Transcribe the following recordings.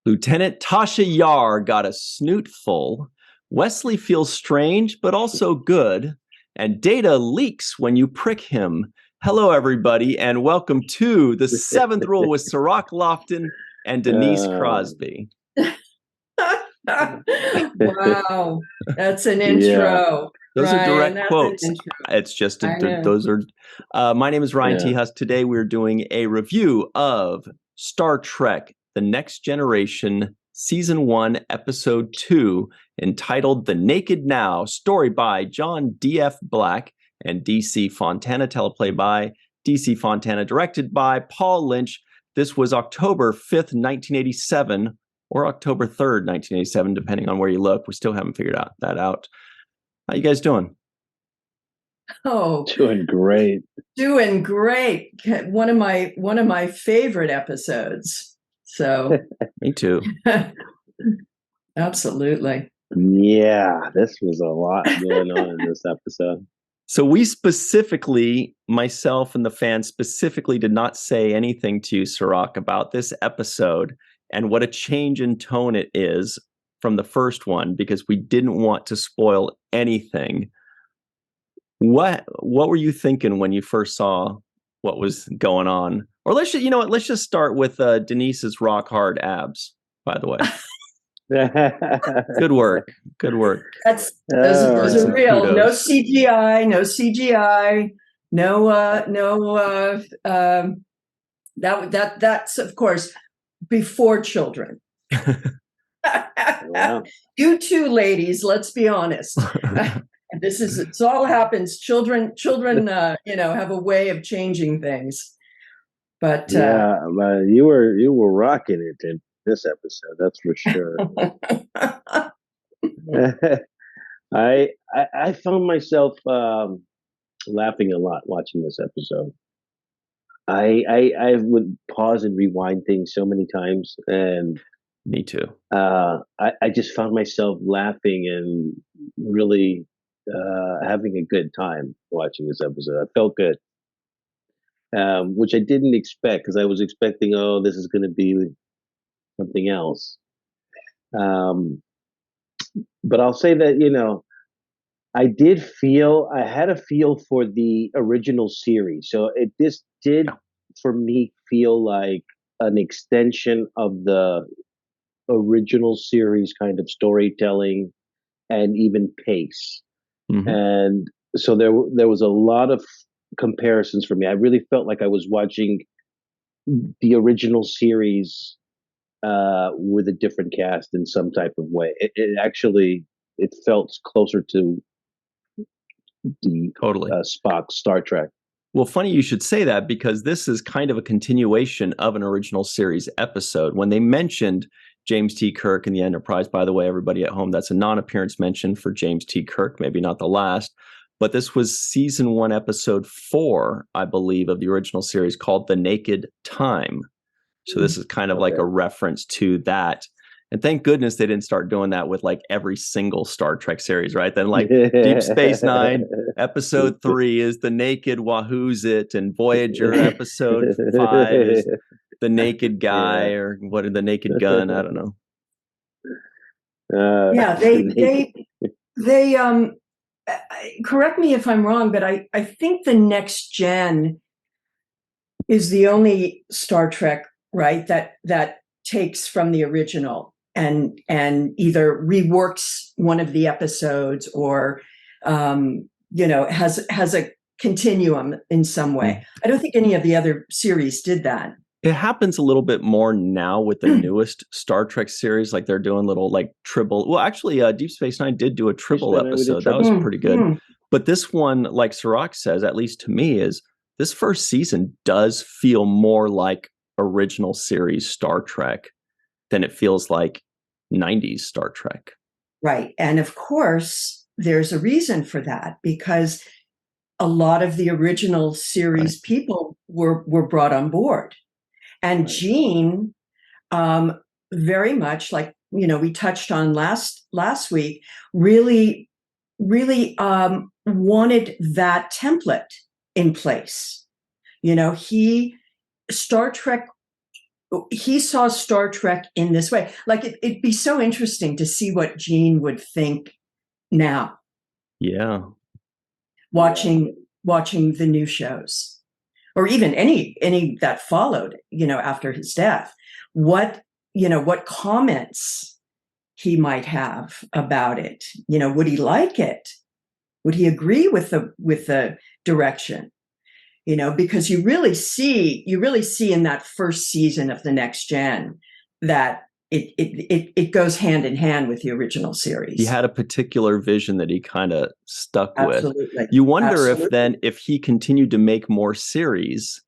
Lieutenant Tasha Yar got a snoot full. Wesley feels strange, but also good. And Data leaks when you prick him. Hello, everybody, and welcome to The Seventh Rule with Cirroc, Lofton, and Denise Crosby. Wow, that's an intro. Those are direct quotes. It's just those are. My name is Ryan T. Husk. Today we're doing a review of Star Trek: The Next Generation, Season 1, Episode 2, entitled "The Naked Now." Story by John D.F. Black and D.C. Fontana. Teleplay by D.C. Fontana. Directed by Paul Lynch. This was October 5th, 1987. Or October 3rd, 1987, depending on where you look. We still haven't figured that out. How you guys doing? Oh, doing great. Doing great. One of my favorite episodes. So me too. Absolutely. Yeah, this was a lot going on in this episode. So we specifically, myself and the fans specifically, did not say anything to you, Cirroc, about this episode and what a change in tone it is from the first one, because we didn't want to spoil anything. What were you thinking when you first saw what was going on? Or let's just start with Denise's rock hard abs, by the way. Good work. Those are real. Kudos. No CGI. That's of course before children. Wow. You two ladies, let's be honest. It all happens. Children, have a way of changing things. But you were rocking it in this episode, that's for sure. I found myself laughing a lot watching this episode. I would pause and rewind things so many times, and me too. I just found myself laughing and really having a good time watching this episode. I felt good, which I didn't expect, because I was expecting, this is going to be something else. But I'll say that, I had a feel for the original series. So this did, for me, feel like an extension of the original series kind of storytelling and even pace. Mm-hmm. And so there was a lot of comparisons for me. I really felt like I was watching the original series with a different cast in some type of way. It felt closer to the Spock Star Trek. Well, funny you should say that, because this is kind of a continuation of an original series episode. When they mentioned James T. Kirk in the Enterprise, by the way, everybody at home, that's a non-appearance mention for James T. Kirk, maybe not the last, but this was season 1, episode 4, I believe, of the original series, called The Naked Time. So this is kind of like a reference to that. And thank goodness they didn't start doing that with like every single Star Trek series, right? Then like Deep Space Nine, episode 3 is The Naked Wahoo's It, and Voyager episode 5 is The Naked Guy, or what, The Naked Gun, I don't know. They correct me if I'm wrong, but I think The Next Gen is the only Star Trek, right, that takes from the original and either reworks one of the episodes or has a continuum in some way. I don't think any of the other series did that. It happens a little bit more now with the newest Star Trek series. Like they're doing little like Tribble. Well, actually, Deep Space Nine did do a Tribble episode. That was pretty good. But this one, like Cirroc says, at least to me, is this first season does feel more like original series Star Trek than it feels like 90s Star Trek. Right. And of course, there's a reason for that, because a lot of the original series people were brought on board. And Gene, very much like, we touched on last week, really wanted that template in place. Star Trek he saw Star Trek in this way. Like it'd be so interesting to see what Gene would think now. Yeah. Watching the new shows, or even any that followed, after his death. What comments he might have about it. Would he like it? Would he agree with the direction? Because you really see in that first season of The Next Gen that it goes hand in hand with the original series. He had a particular vision that he kind of stuck Absolutely. with. You wonder Absolutely. if he continued to make more series,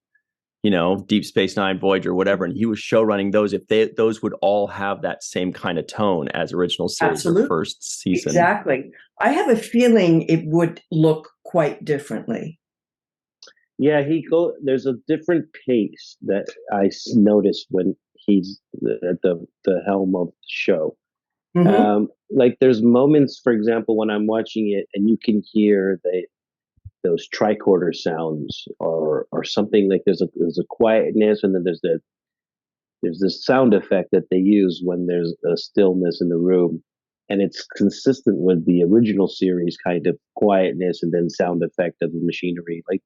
Deep Space Nine, Voyager, whatever, and he was show running those, if those would all have that same kind of tone as original series or first season. Exactly. I have a feeling it would look quite differently. Yeah, there's a different pace that I noticed when he's at the helm of the show. Mm-hmm. Like there's moments, for example, when I'm watching it and you can hear those tricorder sounds or something, like there's a quietness, and then there's this sound effect that they use when there's a stillness in the room, and it's consistent with the original series kind of quietness and then sound effect of the machinery, like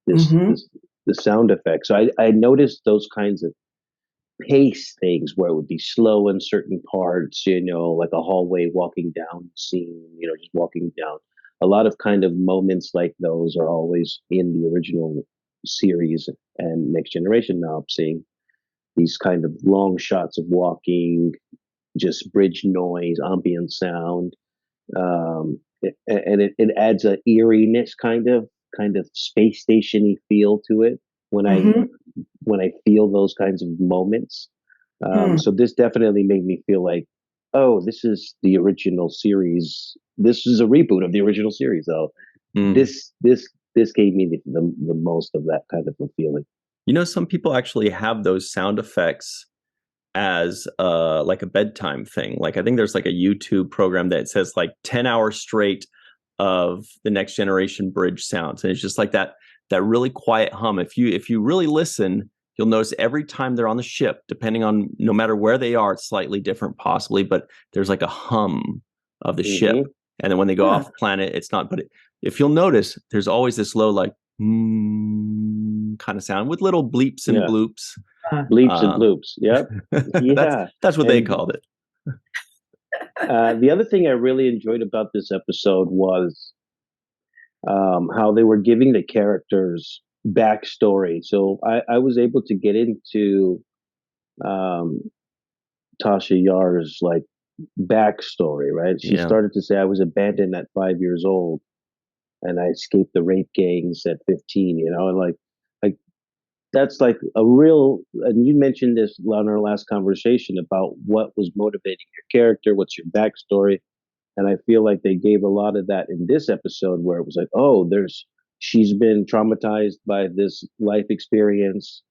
the sound effect. So I noticed those kinds of pace things where it would be slow in certain parts, like a hallway walking down scene, just walking down. A lot of kind of moments like those are always in the original series and Next Generation. Now I'm seeing these kind of long shots of walking, just bridge noise, ambient sound. And it adds a eeriness kind of space station-y feel to it when I feel those kinds of moments. So this definitely made me feel like, oh, this is the original series. This is a reboot of the original series, though. This gave me the most of that kind of a feeling. Some people actually have those sound effects as like a bedtime thing. Like I think there's like a YouTube program that says like 10 hours straight of the Next Generation bridge sounds, and it's just like that really quiet hum. If you really listen, you'll notice every time they're on the ship, depending on, no matter where they are, it's slightly different possibly, but there's like a hum of the ship. And then when they go off planet, it's not. But if you'll notice, there's always this low like kind of sound with little bleeps and bloops. Bleeps and bloops. Yep. Yeah. That's what they called it. The other thing I really enjoyed about this episode was how they were giving the characters backstory. So I was able to get into Tasha Yar's like backstory, right? She started to say, I was abandoned at 5 years old and I escaped the rape gangs at 15, and like that's like a real, and you mentioned this on our last conversation about what was motivating your character, what's your backstory. And I feel like they gave a lot of that in this episode where it was like, oh, she's been traumatized by this life experience.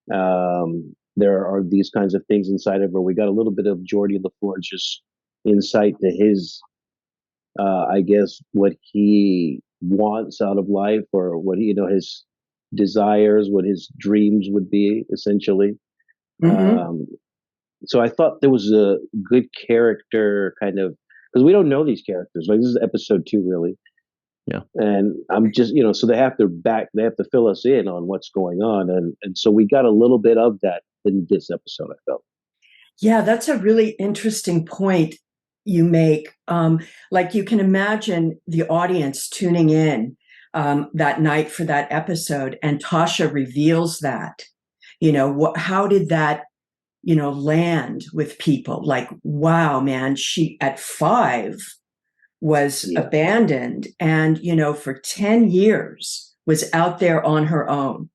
There are these kinds of things inside of her. We got a little bit of Geordi LaForge's insight to his, I guess, what he wants out of life, or what, his desires, what his dreams would be, essentially. So I thought there was a good character kind of, because we don't know these characters. Like, this is episode 2, really. Yeah. And I'm just, so they have to fill us in on what's going on. And so we got a little bit of that in this episode, I felt. Yeah, that's a really interesting point you make. Like, you can imagine the audience tuning in that night for that episode, and Tasha reveals that, how did that, land with people? Like, wow, man, she at 5 was abandoned and, for 10 years was out there on her own,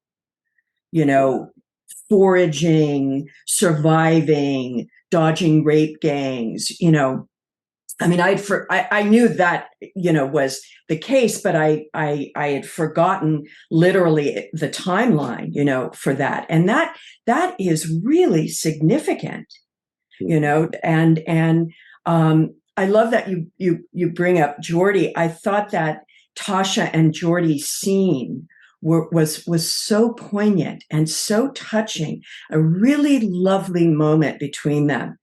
foraging, surviving, dodging rape gangs, I mean, I knew that, was the case, but I had forgotten literally the timeline, for that. And that is really significant, and I love that you bring up Geordi. I thought that Tasha and Geordi's scene was so poignant and so touching. A really lovely moment between them.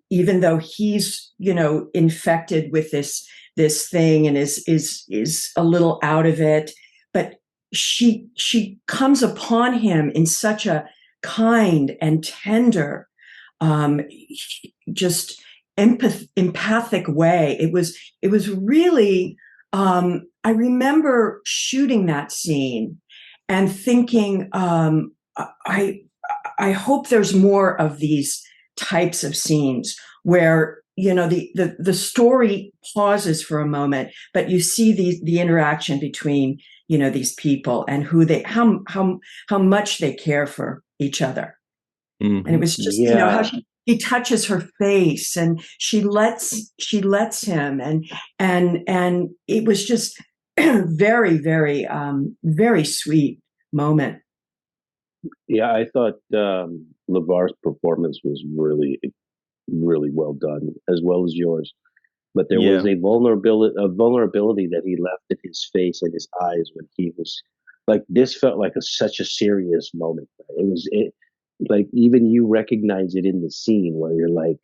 Even though he's, infected with this thing and is a little out of it, but she comes upon him in such a kind and tender, just empathic way. It was really. I remember shooting that scene and thinking, I hope there's more of these types of scenes where the story pauses for a moment, but you see the interaction between these people and how much they care for each other. And it was just how he touches her face and she lets him, and it was just very, very, very sweet moment. Yeah, I thought LeVar's performance was really, really well done, as well as yours. But there was a vulnerability that he left in his face and his eyes when he was like, this felt like such a serious moment. It like, even you recognize it in the scene where you're like,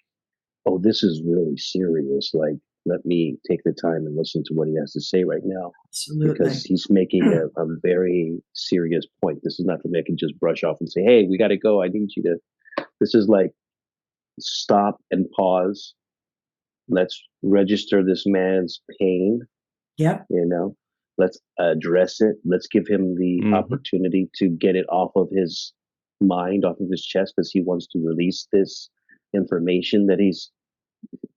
oh, this is really serious. Like, let me take the time and listen to what he has to say right now. Absolutely. Because he's making a very serious point. This is not something I can just brush off and say, hey, we got to go. I need you to. This is like, stop and pause. Let's register this man's pain. Yep. Let's address it. Let's give him the opportunity to get it off of his mind, off of his chest, because he wants to release this information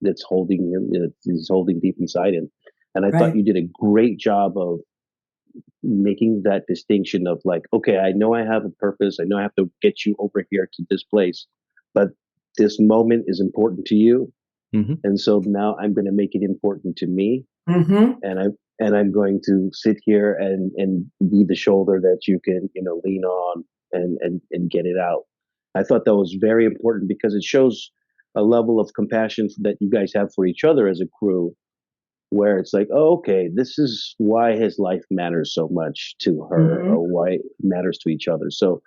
that's holding him, he's holding deep inside him. And I thought you did a great job of making that distinction of like, okay, I know I have a purpose. I know I have to get you over here to this place, but this moment is important to you. And so now I'm going to make it important to me. And I'm going to sit here and be the shoulder that you can, lean on and get it out. I thought that was very important because it shows a level of compassion that you guys have for each other as a crew, where it's like, oh, okay, this is why his life matters so much to her, or why it matters to each other. So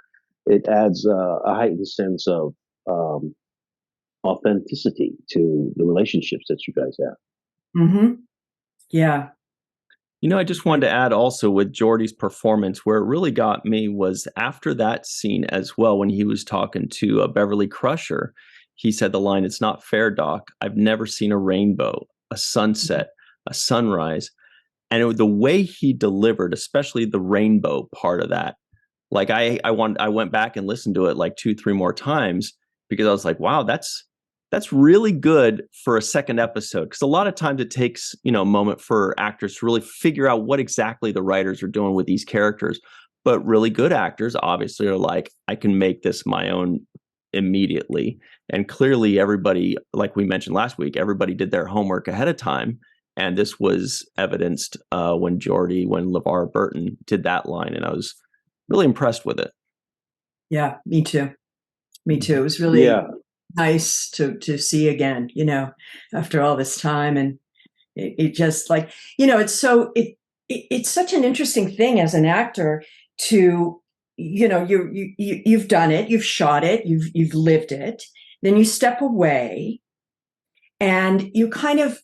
it adds a heightened sense of authenticity to the relationships that you guys have. Yeah. I just wanted to add also with Geordi's performance, where it really got me was after that scene as well, when he was talking to Beverly Crusher. He said the line, "It's not fair, Doc. I've never seen a rainbow, a sunset, a sunrise." And the way he delivered, especially the rainbow part of that, like I went back and listened to it like 2-3 more times because I was like, wow, that's really good for a second episode. Because a lot of times it takes, a moment for actors to really figure out what exactly the writers are doing with these characters. But really good actors obviously are like, I can make this my own immediately. And clearly everybody, like we mentioned last week, everybody did their homework ahead of time. And this was evidenced when LeVar Burton did that line. And I was really impressed with it. Yeah, me too. It was really nice to see again, after all this time. And it just like, it's such an interesting thing as an actor to, you've done it, you've shot it, you've lived it. Then you step away and you kind of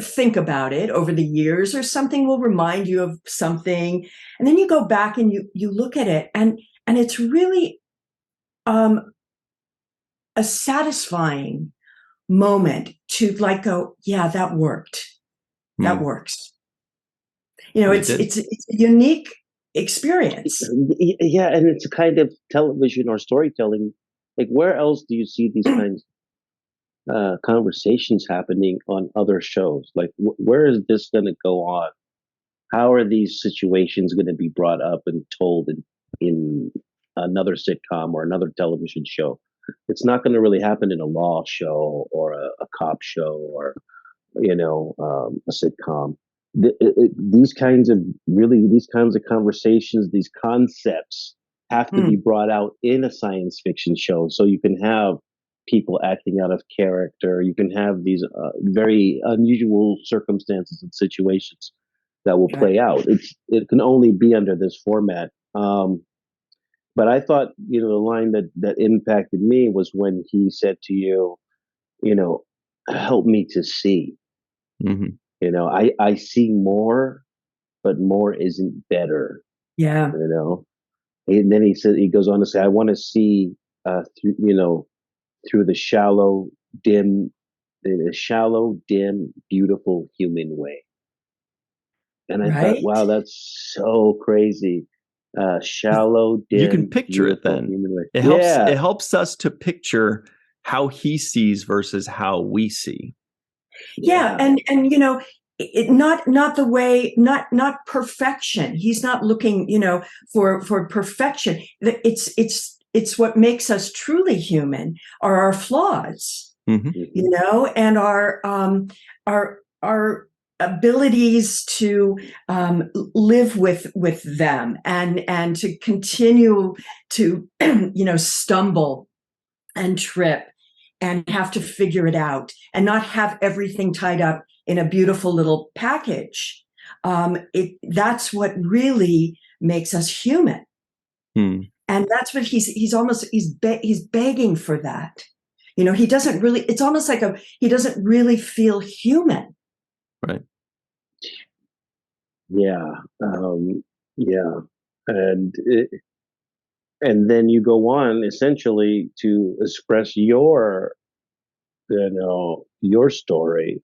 think about it over the years, or something will remind you of something. And then you go back and you look at it, and it's really a satisfying moment to like go, yeah, that worked. That works. It's a unique experience. Yeah, and it's a kind of television or storytelling. Like, where else do you see these kinds of conversations happening on other shows? Like, where is this going to go on? How are these situations going to be brought up and told in another sitcom or another television show? It's not going to really happen in a law show or a cop show or a sitcom. These kinds of conversations, these concepts have to be brought out in a science fiction show, so you can have people acting out of character. You can have these very unusual circumstances and situations. that will play out. It can only be under this format. But I thought, the line that impacted me was when he said to you, help me to see. Mm-hmm. I see more, but more isn't better. Yeah. And then he goes on to say, I want to see through the shallow, dim, beautiful human way. And I thought, wow, that's so crazy. Shallow, dim, you can picture it then. Human way. It helps us to picture how he sees versus how we see. Yeah. And not the way, not perfection. He's not looking, for perfection. It's what makes us truly human are our flaws, and our abilities to live with them and to continue to stumble and trip and have to figure it out and not have everything tied up in a beautiful little package. That's what really makes us human. And that's what he's begging for that. He doesn't really, it's almost like he doesn't really feel human. Right. Yeah. And then you go on essentially to express your story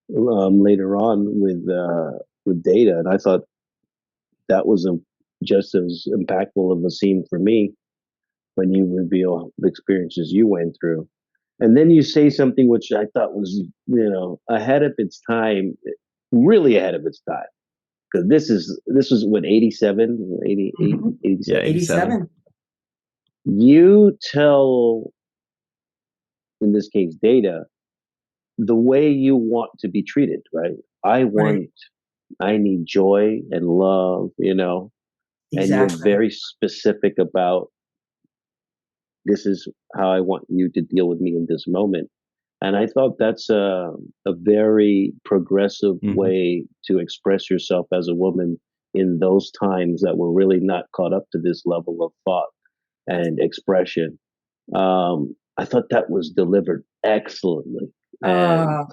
later on with Data, and I thought that was just as impactful of a scene for me when you reveal the experiences you went through, and then you say something which I thought was ahead of its time, really ahead of its time, because this was what 87, 88, 87. Yeah, 87. You tell, in this case, Data, the way you want to be treated, right? I need joy and love, Exactly. And you're very specific about, this is how I want you to deal with me in this moment. And I thought that's a very progressive way to express yourself as a woman in those times that were really not caught up to this level of thought and expression. I thought that was delivered excellently. And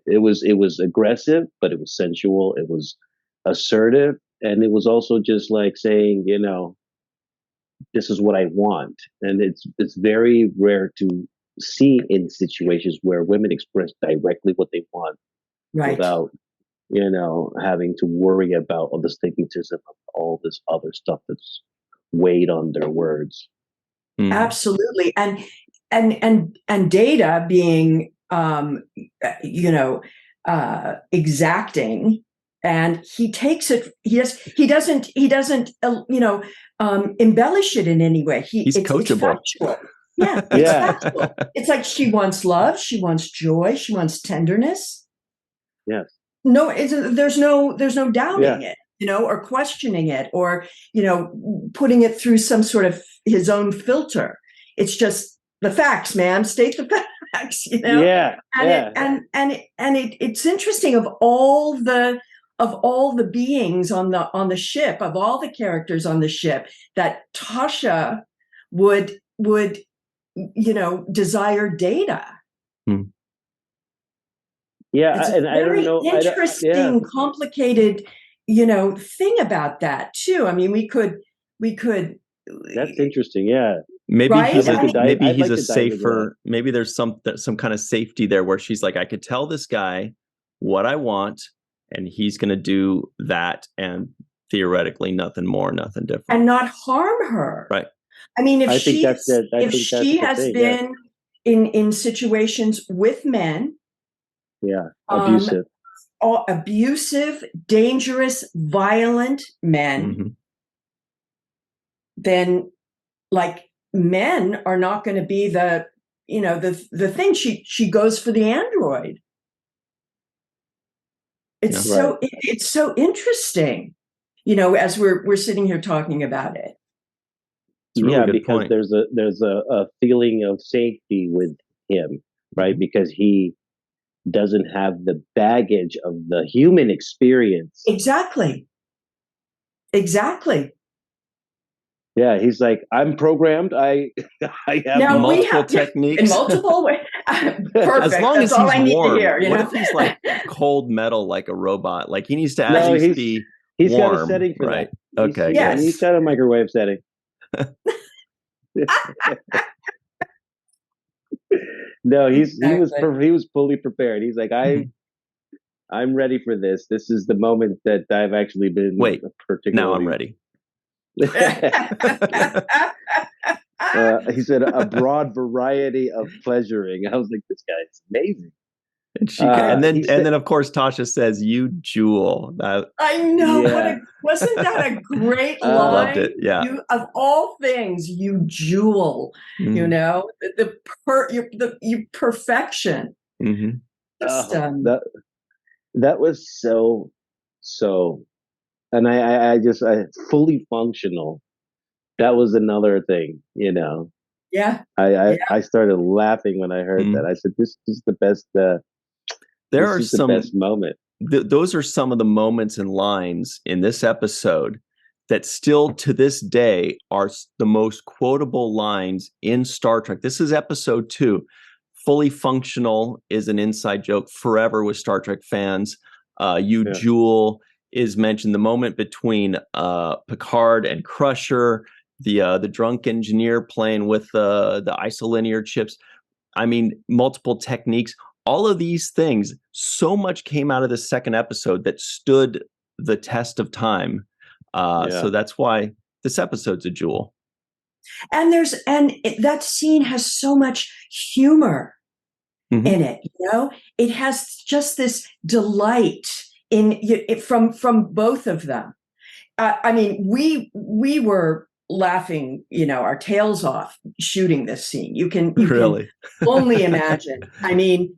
it was aggressive, but it was sensual. It was assertive, and it was also just like saying, this is what I want. And it's very rare to see in situations where women express directly what they want, without having to worry about all the stigmatism of all this other stuff that's weighed on their words. Absolutely. And Data being exacting, and he takes it, he doesn't embellish it in any way. He's coachable. Yeah, it's factual. It's like she wants love, she wants joy, she wants tenderness. Yes. No, there's no doubting it, or questioning it, or putting it through some sort of his own filter. It's just the facts, ma'am. State the facts. Yeah. It's interesting, of all the beings on the ship, of all the characters on the ship, that Tasha would desire Data. Yeah, it's and I don't know. Interesting, complicated, thing about that too. I mean, we could. That's interesting. Yeah. Maybe right? he's a safer. Maybe there's some kind of safety there where she's like, I could tell this guy what I want, and he's going to do that, and theoretically nothing more, nothing different, and not harm her. Right. I mean, if she has been in situations with men, abusive, dangerous, violent men, then like men are not going to be the thing. She goes for the android. It's it's so interesting, as we're sitting here talking about it. Really because point. there's a feeling of safety with him, right? Because he doesn't have the baggage of the human experience. Exactly. Yeah, he's like, I'm programmed. I have Now multiple techniques in multiple ways. Perfect. As long That's as all he's I need warm. to hear. What if he's like cold metal, like a robot? Like he needs to at No, least be he's warm, got a setting for right? that. Okay, Yes. He's got a microwave setting. No, he was fully prepared. He's like, I'm ready for this. This is the moment that I've actually been. Wait, particularly. now I'm ready. He said a broad variety of pleasuring. I was like, this guy's amazing. And then of course Tasha says, "You jewel." I know. Yeah. Wasn't that a great line? Loved it. Yeah. Of all things, you jewel. Mm-hmm. You know, the perfection. Mm-hmm. Just, that was so, and I fully functional. That was another thing, you know. Yeah. I started laughing when I heard that. I said, "This is the best." There are some the best moment. Those are some of the moments and lines in this episode that still to this day are the most quotable lines in Star Trek. This is episode 2. Fully functional is an inside joke forever with Star Trek fans. Jewel is mentioned. The moment between Picard and Crusher, the drunk engineer playing with the isolinear chips. I mean, multiple techniques. All of these things, so much came out of the second episode that stood the test of time. So that's why this episode's a jewel. And that scene has so much humor in it. You know, it has just this delight from both of them. I mean, we were laughing, you know, our tails off shooting this scene. You can only imagine. I mean,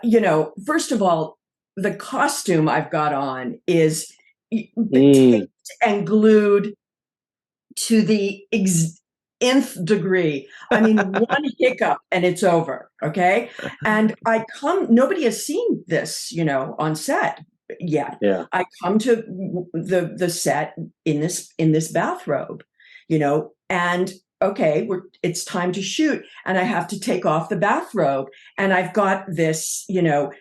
you know, first of all, the costume I've got on is taped and glued to the nth degree. I mean, one hiccup and it's over. Okay. And nobody has seen this, you know, on set yet. Yeah. I come to the set in this bathrobe, you know, and okay, it's time to shoot, and I have to take off the bathrobe, and I've got this, you know,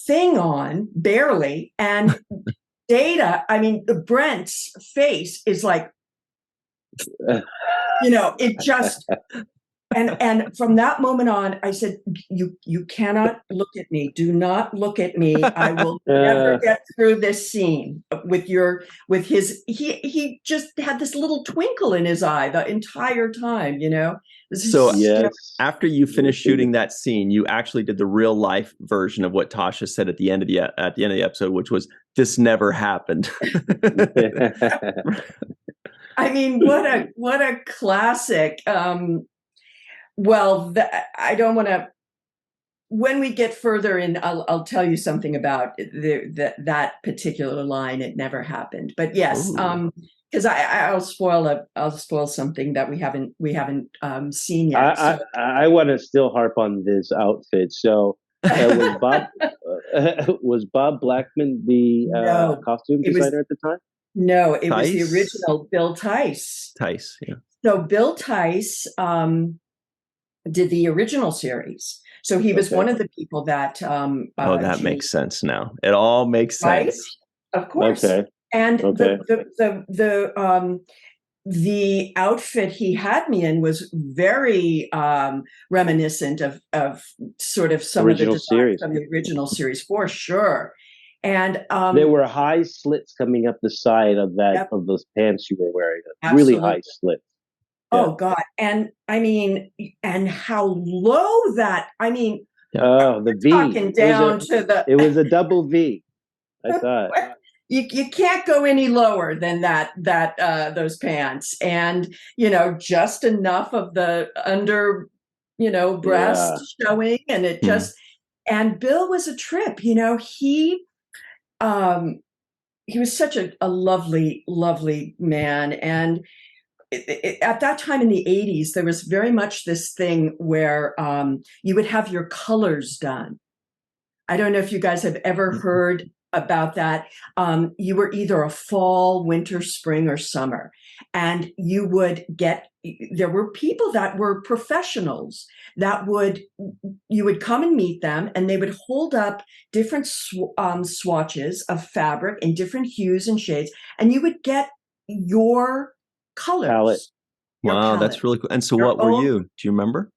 thing on barely, and Data. I mean, Brent's face is like, you know, it just. And from that moment on, I said, you cannot look at me. Do not look at me. I will never get through this scene with his, he just had this little twinkle in his eye the entire time, you know? So after you finished shooting that scene, you actually did the real life version of what Tasha said at the end of the episode, which was, "This never happened." I mean, what a classic. Well, I don't want to. When we get further in, I'll tell you something about that particular line. It never happened, but yes, because I'll spoil something that we haven't seen yet. I want to still harp on this outfit. So was Bob Blackmon the costume designer at the time? No, it was the original Bill Tice. Tice, yeah. So Bill Tice did the original series. So he was one of the people that. That makes sense now. It all makes sense. Right? Of course. Okay. And the outfit he had me in was very reminiscent of sort of some original of the designs from the original series, for sure. And there were high slits coming up the side of of those pants you were wearing. Absolutely. Really high slits. Oh God. And I mean, and how low that, I mean, the V. Talking down it was a double V. I thought. You can't go any lower than that those pants, and you know, just enough of the under, you know, breast showing, and it just. And Bill was a trip, you know. He was such a lovely, lovely man, and at that time in the 80s, there was very much this thing where you would have your colors done I don't know if you guys have ever heard about that. You were either a fall, winter, spring, or summer, and you would get. There were people that were professionals that you would come and meet them, and they would hold up different swatches of fabric in different hues and shades, and you would get your colors. Palette. Wow, that's really cool. And so, what were you? Do you remember?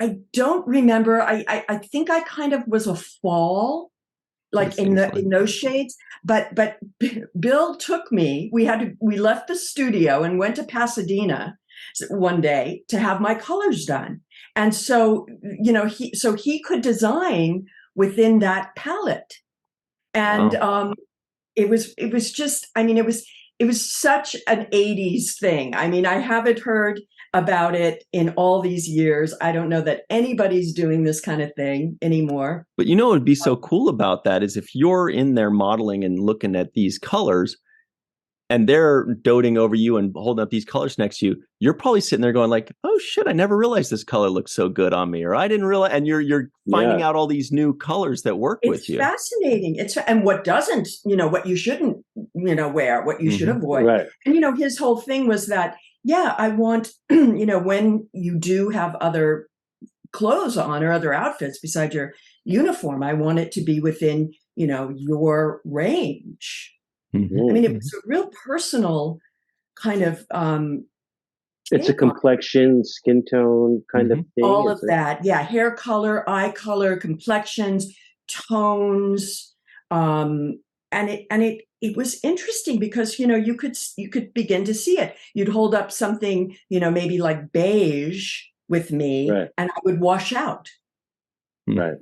I don't remember. I think I kind of was a fall, like in those shades. But Bill took me. We left the studio and went to Pasadena one day to have my colors done. And so, he could design within that palette. And it was just, I mean, it was such an 80s thing. I mean, I haven't heard about it in all these years. I don't know that anybody's doing this kind of thing anymore. But what would be so cool about that is if you're in there modeling and looking at these colors and they're doting over you and holding up these colors next to you, you're probably sitting there going like, oh shit, I never realized this color looks so good on me. Or I didn't realize, and you're finding out all these new colors that work with you. It's fascinating. And what doesn't, what you shouldn't, wear, what you should avoid. Right. And, his whole thing was that, I want, when you do have other clothes on or other outfits beside your uniform, I want it to be within, your range. Mm-hmm. I mean, it was a real personal kind of it's a complexion, skin tone kind of thing. All of that. Yeah. Hair color, eye color, complexions, tones. And it was interesting because, you could begin to see it. You'd hold up something, maybe like beige with me, right. and I would wash out. Right.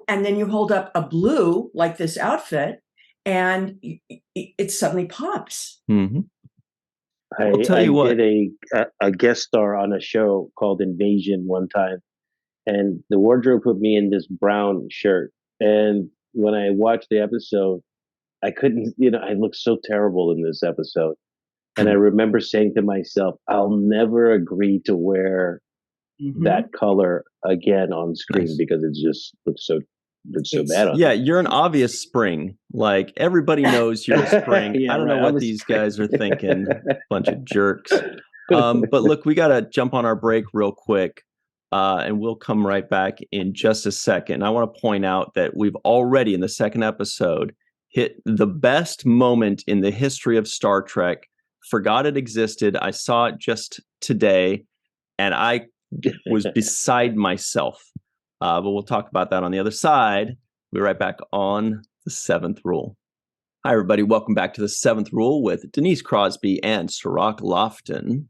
And then you hold up a blue like this outfit, and it suddenly pops. Mm-hmm. I'll tell you what. Did a guest star on a show called Invasion one time, and the wardrobe put me in this brown shirt. And when I watched the episode, I couldn't, I looked so terrible in this episode. And I remember saying to myself, I'll never agree to wear that color again on screen because it just looks so bad on me. You're an obvious spring. Like everybody knows you're a spring. I don't know what these guys are thinking. Bunch of jerks. But look, we got to jump on our break real quick. And we'll come right back in just a second. I want to point out that we've already in the second episode hit the best moment in the history of Star Trek. Forgot it existed. I saw it just today and I was beside myself. But we'll talk about that on the other side. We'll be right back on The Seventh Rule. Hi, everybody. Welcome back to The Seventh Rule with Denise Crosby and Cirroc Lofton.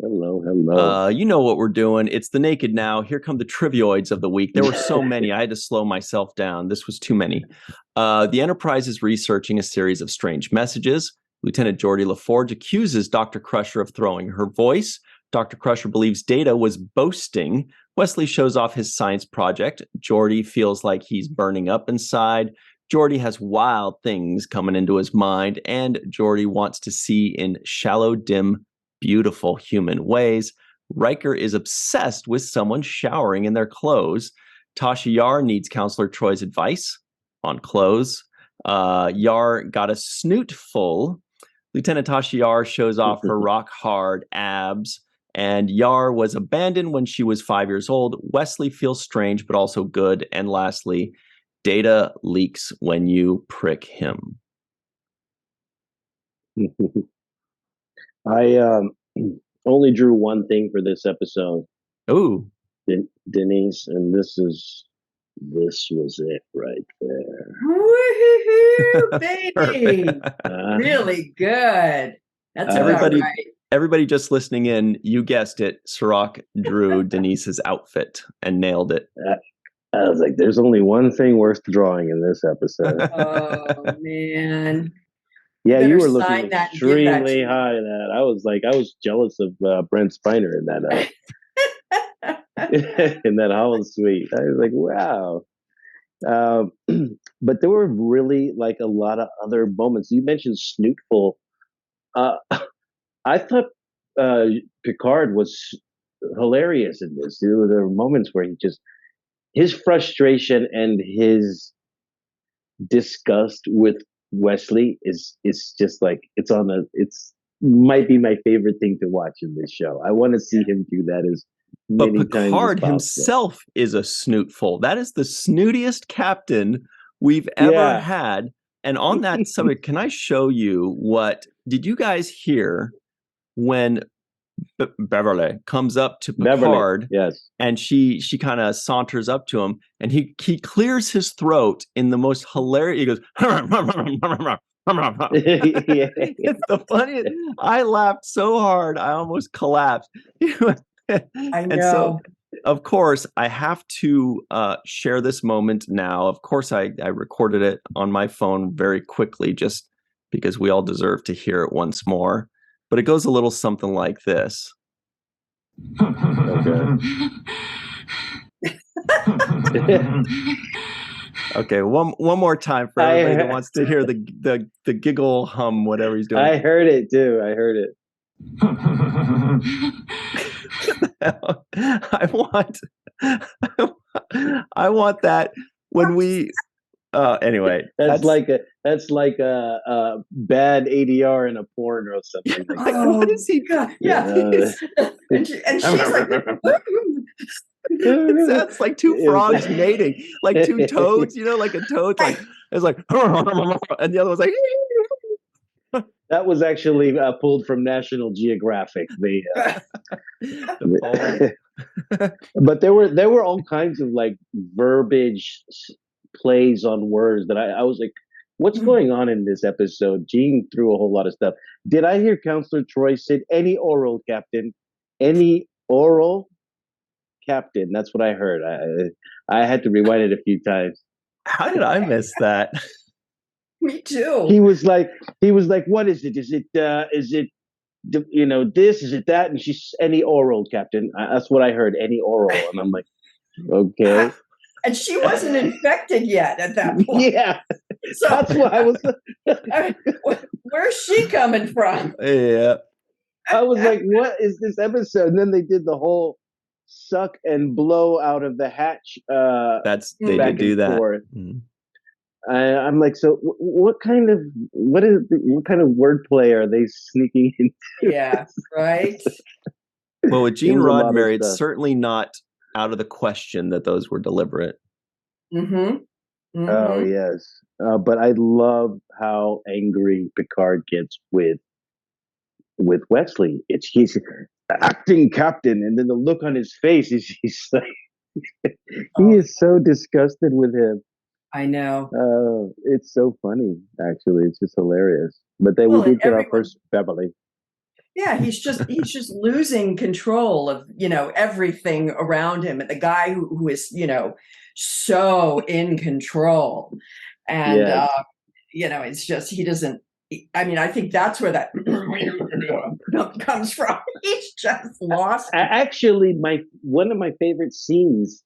Hello. You know what we're doing. It's the Naked Now. Here come the Trivioids of the week. There were so many. I had to slow myself down. This was too many. The Enterprise is researching a series of strange messages. Lieutenant Geordi LaForge accuses Dr. Crusher of throwing her voice. Dr. Crusher believes Data was boasting. Wesley shows off his science project. Geordi feels like he's burning up inside. Geordi has wild things coming into his mind, and Geordi wants to see in shallow, dim, beautiful human ways. Riker is obsessed with someone showering in their clothes. Tasha Yar needs Counselor Troy's advice on clothes. Yar got a snoot full. Lieutenant Tasha Yar shows off her rock hard abs. And Yar was abandoned when she was 5 years old. Wesley feels strange, but also good. And lastly, Data leaks when you prick him. I only drew one thing for this episode. Ooh, Denise, and this was it right there. Woo-hoo-hoo, baby! Really good. That's everybody. Right. Everybody just listening in, you guessed it. Cirroc drew Denise's outfit and nailed it. I was like, "There's only one thing worth drawing in this episode." Oh man. Yeah, you were looking extremely high at that. I was jealous of Brent Spiner in that in that Holland suite. I was like, wow. But there were really like a lot of other moments. You mentioned Snootful. I thought Picard was hilarious in this. There were moments where he just his frustration and his disgust with Wesley is just like it's might be my favorite thing to watch in this show. I want to see him do that as But many times as Picard possible. himself is a snootful. That is the snootiest captain we've ever Yeah. had. And on that subject, can I show you did you guys hear when Beverly comes up to Picard? Yes. And she kind of saunters up to him, and he clears his throat in the most hilarious. He goes, it's the funniest. I laughed so hard I almost collapsed. I know. And so, of course, I have to share this moment now. Of course, I recorded it on my phone very quickly, just because we all deserve to hear it once more. But it goes a little something like this. Okay, one more time for everybody that wants to hear the giggle hum, whatever he's doing. I heard it too. I heard it. I want that when we. Anyway, that's like a bad ADR in a porn or something. Like what is he? Yeah, and she's like. It sounds like two frogs mating, like two toads, like a toad. Like it's like, and the other one's like. That was actually pulled from National Geographic. But there were all kinds of like verbiage plays on words that I was like, what's going on in this episode? Gene threw a whole lot of stuff. Did I hear Counselor Troy say any oral, Captain? Any oral? Captain, that's what I heard. I had to rewind it a few times. How did I miss that? Me too. He was like, what is it? Is it this? Is it that? And she's any oral, Captain. That's what I heard. Any oral, and I'm like, okay. And she wasn't infected yet at that point. Yeah, so that's what I was. Where's she coming from? Yeah, I was like, what is this episode? And then they did the whole suck and blow out of the hatch. They did do that. Mm-hmm. I'm like, so what kind of wordplay are they sneaking into? Yeah, right. Well, with Gene Roddenberry, it's certainly not out of the question that those were deliberate. Mm-hmm. Mm-hmm. Oh yes, but I love how angry Picard gets with Wesley. He's acting captain, and then the look on his face is he's like he is so disgusted with him. I know. It's so funny. Actually, it's just hilarious. But then we did get our first Beverly. Yeah, he's just losing control of everything around him, and the guy who is so in control, and yes. It's just he doesn't. I mean, I think that's where that comes from. He's just lost. Actually, one of my favorite scenes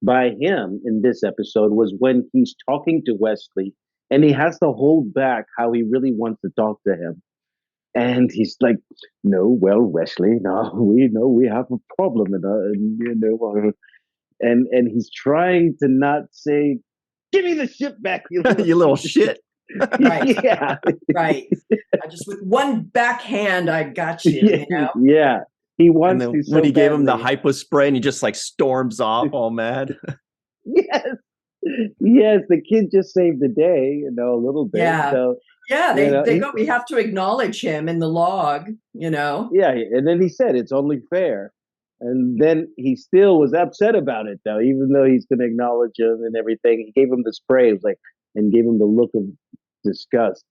by him in this episode was when he's talking to Wesley, and he has to hold back how he really wants to talk to him. And he's like, "No, well, Wesley, no, we know we have a problem, and he's trying to not say, 'Give me the ship back, you little shit.'" Right. Yeah. Right. Just with one backhand, I got you. Yeah. He wants to. When he gave him the hypo spray, and he just like storms off, all mad. Yes. The kid just saved the day, a little bit. Yeah. So, they go. We have to acknowledge him in the log. Yeah, and then he said it's only fair, and then he still was upset about it, though, even though he's going to acknowledge him and everything. He gave him the spray, it was like, and gave him the look of disgust.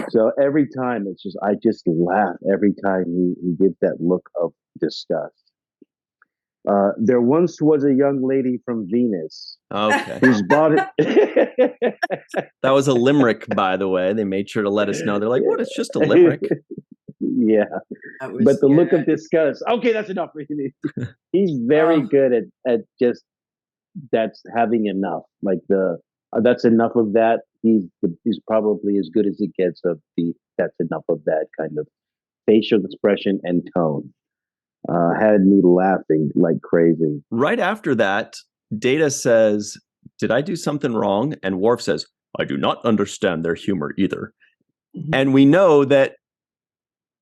So every time I just laugh every time he gives that look of disgust. There once was a young lady from Venus. Okay. Whose body. That was a limerick, by the way. They made sure to let us know. They're like, what? It's just a limerick. Yeah. But the look of disgust. Okay, that's enough for you. He's very good at just that's having enough. Like that's enough of that. He's probably as good as he gets of the that's enough of that kind of facial expression and tone. Had me laughing like crazy. Right after that, Data says, "Did I do something wrong?" And Worf says, "I do not understand their humor either." Mhm. And we know that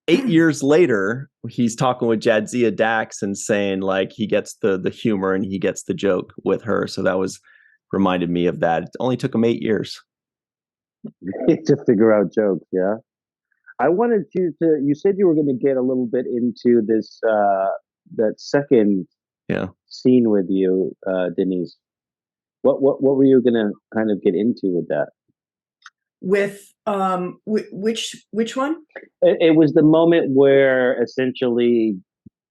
8 years later, he's talking with Jadzia Dax and saying like he gets the humor and he gets the joke with her. So that was reminded me of that. It only took him 8 years. To figure out jokes. Yeah. I wanted you to. You said you were going to get a little bit into this that second scene with you, Denise. What were you going to kind of get into with that? With which one? It was the moment where essentially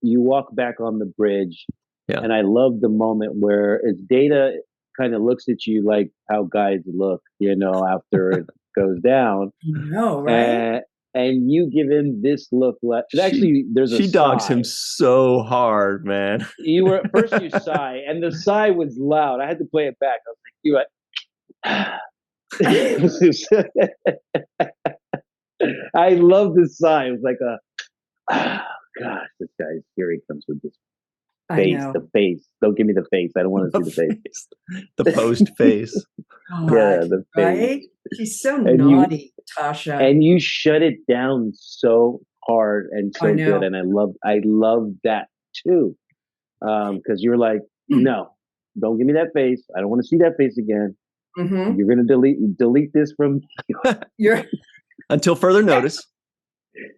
you walk back on the bridge, and I love the moment where it's Data kind of looks at you like how guys look, after it goes down. No, right? And you give him this look like there's a she dogs sigh. him so hard, man. You were first you sigh, and the sigh was loud. I had to play it back. I was like, you went. I love this sigh. It was like gosh, this guy's here. He comes with this face. The face. Don't give me the face. I don't want to see the face. The post face. Yeah, the face. Right? She's so naughty, Tasha. And you shut it down so hard and so good, and I love that too, because you're like, no, don't give me that face. I don't want to see that face again. Mm-hmm. You're gonna delete this from until further notice.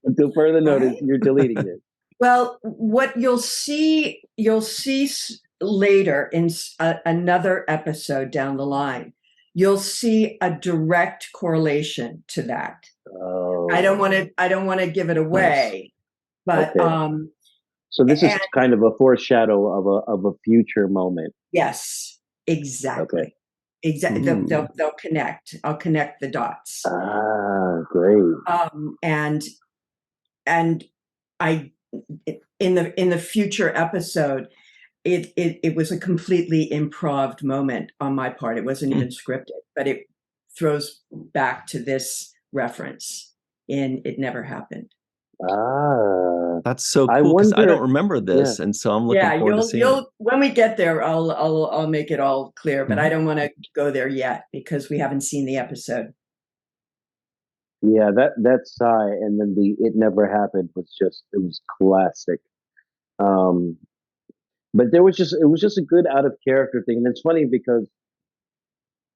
Until further notice, you're deleting it. Well, what you'll see later in another episode down the line, you'll see a direct correlation to that. Oh. I don't want to give it away, but okay. So this is kind of a foreshadow of a future moment. Yes, exactly. Okay. Exactly. They'll connect. I'll connect the dots. Ah, great. And I in the future episode, it was a completely improv moment on my part. It wasn't even scripted, but it throws back to this reference in It Never Happened. Ah, that's so cool because I don't remember this, and so I'm looking forward to seeing it. When we get there, I'll make it all clear, but I don't want to go there yet because we haven't seen the episode. Yeah, that sigh and then the It Never Happened it was classic. But it was just a good out of character thing, and it's funny because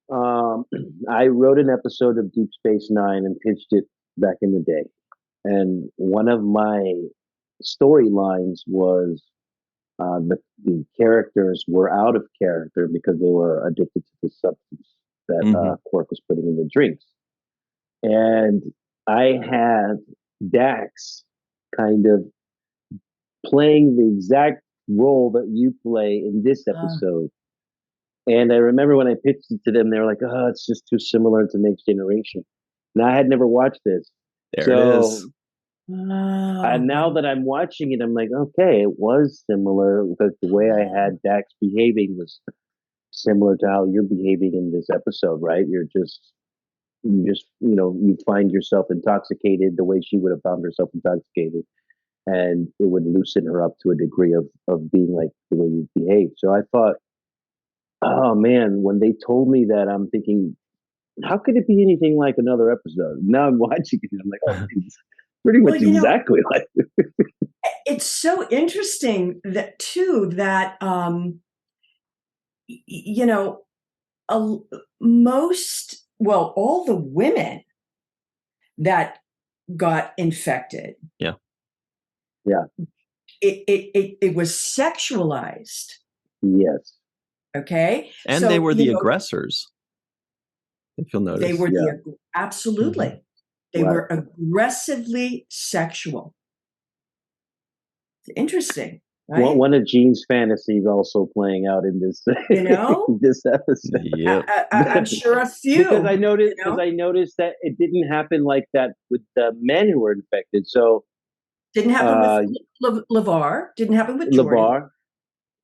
I wrote an episode of Deep Space Nine and pitched it back in the day. And one of my storylines was the characters were out of character because they were addicted to the substance that Quark was putting in the drinks. And I had Dax kind of playing the exact role that you play in this episode. And I remember when I pitched it to them, they were like, "Oh, it's just too similar to Next Generation." And I had never watched this. There it is. And now that I'm watching it, I'm like, okay, it was similar because the way I had Dax behaving was similar to how you're behaving in this episode, right? You find yourself intoxicated the way she would have found herself intoxicated, and it would loosen her up to a degree of being like the way you behave. So I thought, oh man, when they told me that, I'm thinking, how could it be anything like another episode? Now I'm watching it, and I'm like, oh, it's pretty much exactly like it. It's so interesting that too that all the women that got infected, it was sexualized. Yes. Okay. And so, they were the aggressors. If you'll notice, they were absolutely. They were aggressively sexual. It's interesting, right? One of Gene's fantasies also playing out in this, this episode. Yeah, I'm sure a few. Because I noticed that it didn't happen like that with the men who were infected. So didn't happen with LeVar. Didn't happen with Geordi. LeVar,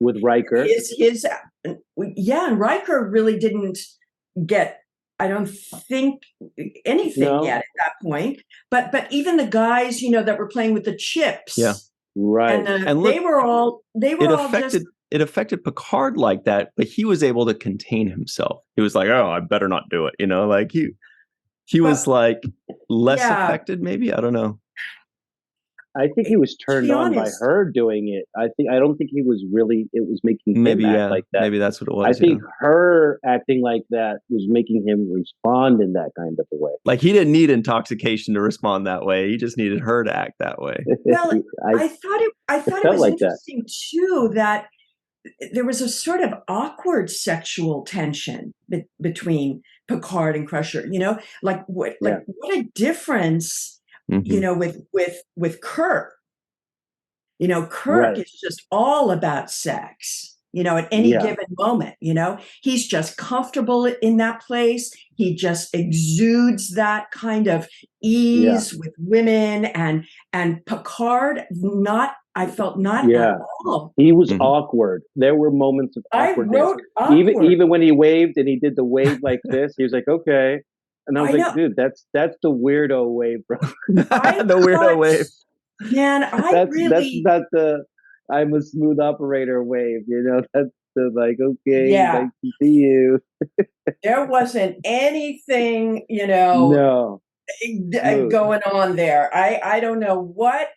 with Riker. And Riker really didn't get, I don't think, anything yet at that point. But even the guys, that were playing with the chips. Yeah. Right. And look, they were all affected just it affected Picard like that, but he was able to contain himself. He was like, "Oh, I better not do it," like he was like less affected, maybe. I don't know. I think he was To turned be on by honest, her doing it. I don't think he was really. It was making him act like that. Maybe that's what it was. I think her acting like that was making him respond in that kind of a way. Like he didn't need intoxication to respond that way. He just needed her to act that way. well, I thought it was like interesting too that there was a sort of awkward sexual tension between Picard and Crusher. Like what a difference. With Kirk. Kirk is just all about sex. At any given moment. He's just comfortable in that place. He just exudes that kind of ease with women, and Picard I felt not at all. He was awkward. There were moments of awkwardness. I wrote awkward. Even when he waved and he did the wave like this, he was like, okay. And I was like, dude, that's the weirdo wave, bro. The weirdo wave. Man, that's not the I'm a smooth operator wave, That's the like, okay, nice to see you. There wasn't anything, no going on there. I don't know what.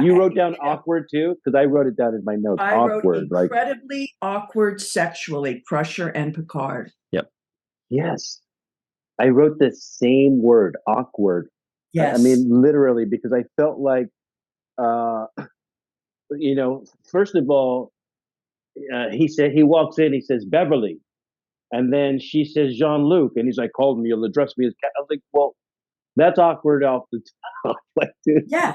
You wrote down awkward too? Because I wrote it down in my notes. I awkward, wrote incredibly awkward sexually, Crusher and Picard. Yep. Yes. I wrote the same word, awkward. Yes. I mean, literally, because I felt like, first of all, he walks in, he says, Beverly. And then she says, Jean-Luc. And he's like, call me, you'll address me as Cat. I was like, well, that's awkward off the top. Like, dude, yeah.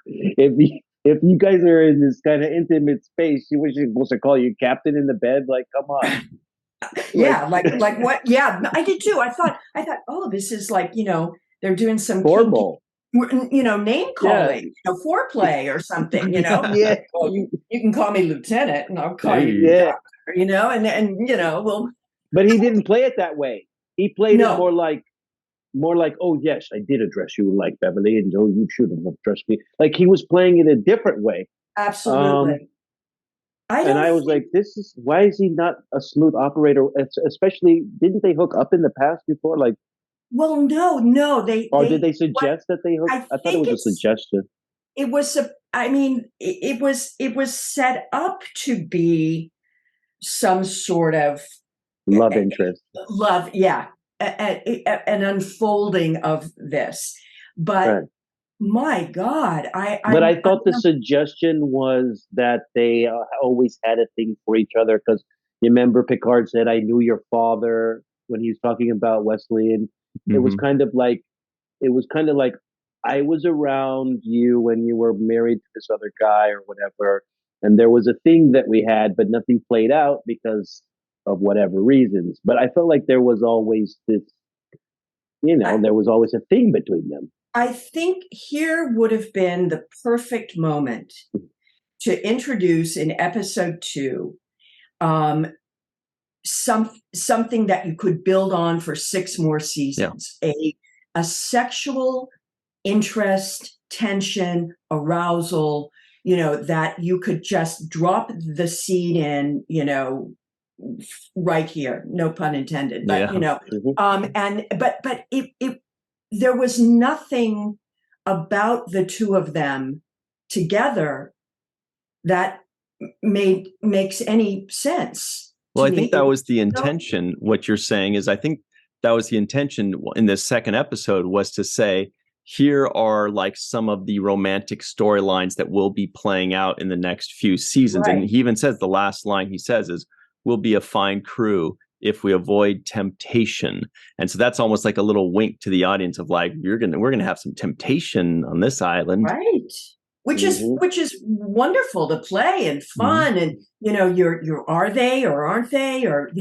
If you guys are in this kind of intimate space, you wish you're supposed to call you captain in the bed? Like, come on. Yeah, like what? Yeah, I did too. I thought, oh, this is like, they're doing some formal, name calling, foreplay or something, Yeah. Well, you can call me lieutenant and I'll call you doctor, and we'll. But he didn't play it that way. He played it more like, oh yes, I did address you like Beverly, and oh, you should have addressed me. Like he was playing it a different way. Absolutely. I was like, why is he not a smooth operator? Especially, didn't they hook up in the past before? Like, well, no, did they suggest that they hooked? I thought it was a suggestion. It was it was set up to be some sort of love interest. An unfolding of this, but my God, I thought the suggestion was that they always had a thing for each other, because you remember Picard said, "I knew your father," when he was talking about Wesley, and it was kind of like I was around you when you were married to this other guy or whatever, and there was a thing that we had, but nothing played out because of whatever reasons. But I felt like there was always this, there was always a thing between them. I think here would have been the perfect moment to introduce in episode 2 something that you could build on for 6 more seasons. Yeah. A sexual interest, tension, arousal, that you could just drop the seed in, right here, no pun intended, but but it there was nothing about the two of them together that makes any sense. Well, I think that was the intention. What you're saying is, I think that was the intention in this second episode, was to say, here are like some of the romantic storylines that will be playing out in the next few seasons. Right. And he even says, the last line he says is, we'll be a fine crew if we avoid temptation. And so that's almost like a little wink to the audience of like, we're gonna have some temptation on this island. Right. Which is wonderful to play and fun. And, you're are they or aren't they? Or,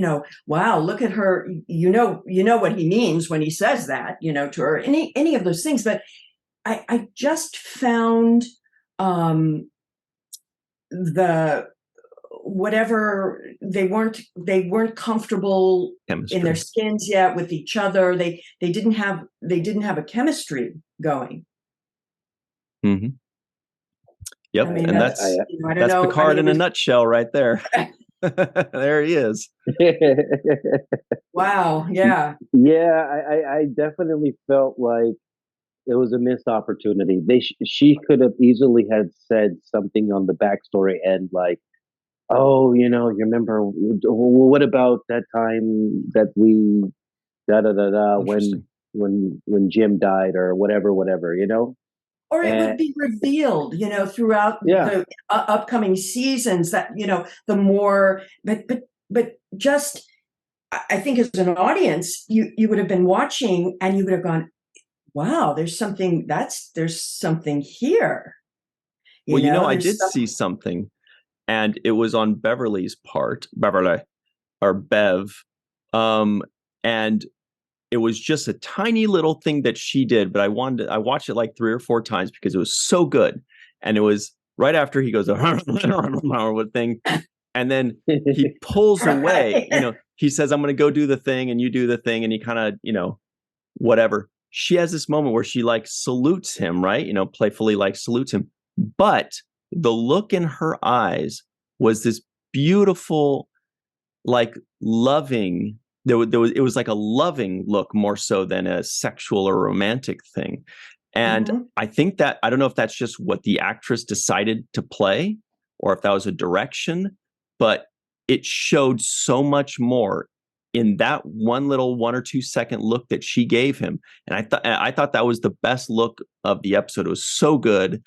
wow, look at her. You know what he means when he says that, to her, any of those things. But I just found whatever, they weren't comfortable chemistry in their skins yet with each other. They didn't have a chemistry going. Mm-hmm. Yep, I mean, and that's, I don't that's know. I Picard mean, in a nutshell, right there. There he is. wow. Yeah. Yeah, I definitely felt like it was a missed opportunity. She could have easily had said something on the backstory end, like, "Oh, you remember? Well, what about that time that we da da da da Interesting. when Jim died or whatever, Or it And would be revealed, throughout yeah, the upcoming seasons that, the more, but just, I think as an audience, you would have been watching and you would have gone, wow, there's something here. Well, I There's did see something. something, and it was on Beverly's part, Beverly or Bev, and it was just a tiny little thing that she did, but I watched it like 3 or 4 times because it was so good, and it was right after he goes with thing, and then he pulls away. Right. He says, "I'm going to go do the thing," and you do the thing, and he kind of, whatever. She has this moment where she like salutes him, right? Playfully like salutes him. But the look in her eyes was this beautiful, like loving. It was like a loving look more so than a sexual or romantic thing. And Mhm. I think that, I don't know if that's just what the actress decided to play or if that was a direction, but it showed so much more in that one little 1 or 2 second look that she gave him. And I thought that was the best look of the episode. It was so good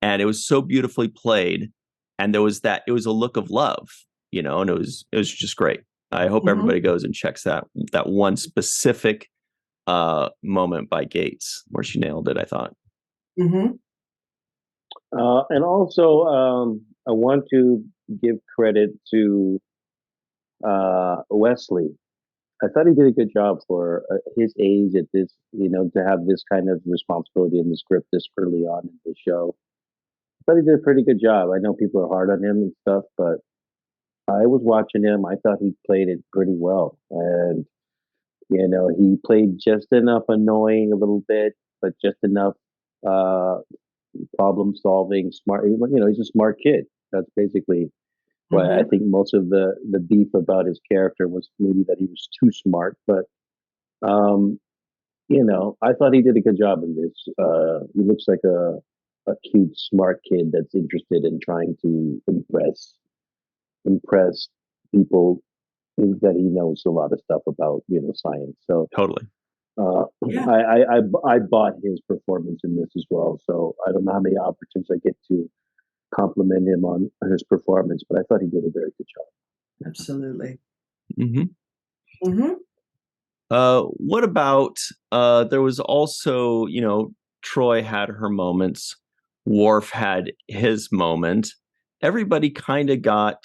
and it was so beautifully played. And it was a look of love, and it was just great. I hope Mhm. everybody goes and checks that one specific moment by Gates where she nailed it, I thought. Mhm. and also I want to give credit to Wesley. I thought he did a good job for his age at this, to have this kind of responsibility in the script this early on in the show. I thought he did a pretty good job. I know people are hard on him and stuff, but I was watching him. I thought he played it pretty well. And, he played just enough annoying a little bit, but just enough uh, problem solving, smart. He's a smart kid. That's basically why I Mhm. think most of the beef about his character was maybe that he was too smart. But um, I thought he did a good job in this. He looks like a cute, smart kid that's interested in trying to impress people that he knows a lot of stuff about, science. So Totally. uh, Yeah. I bought his performance in this as well. So I don't know how many opportunities I get to compliment him on his performance, but I thought he did a very good job. Absolutely. Hmm. Mhm. What about there was also, Troy had her moments, Worf had his moment. Everybody kind of got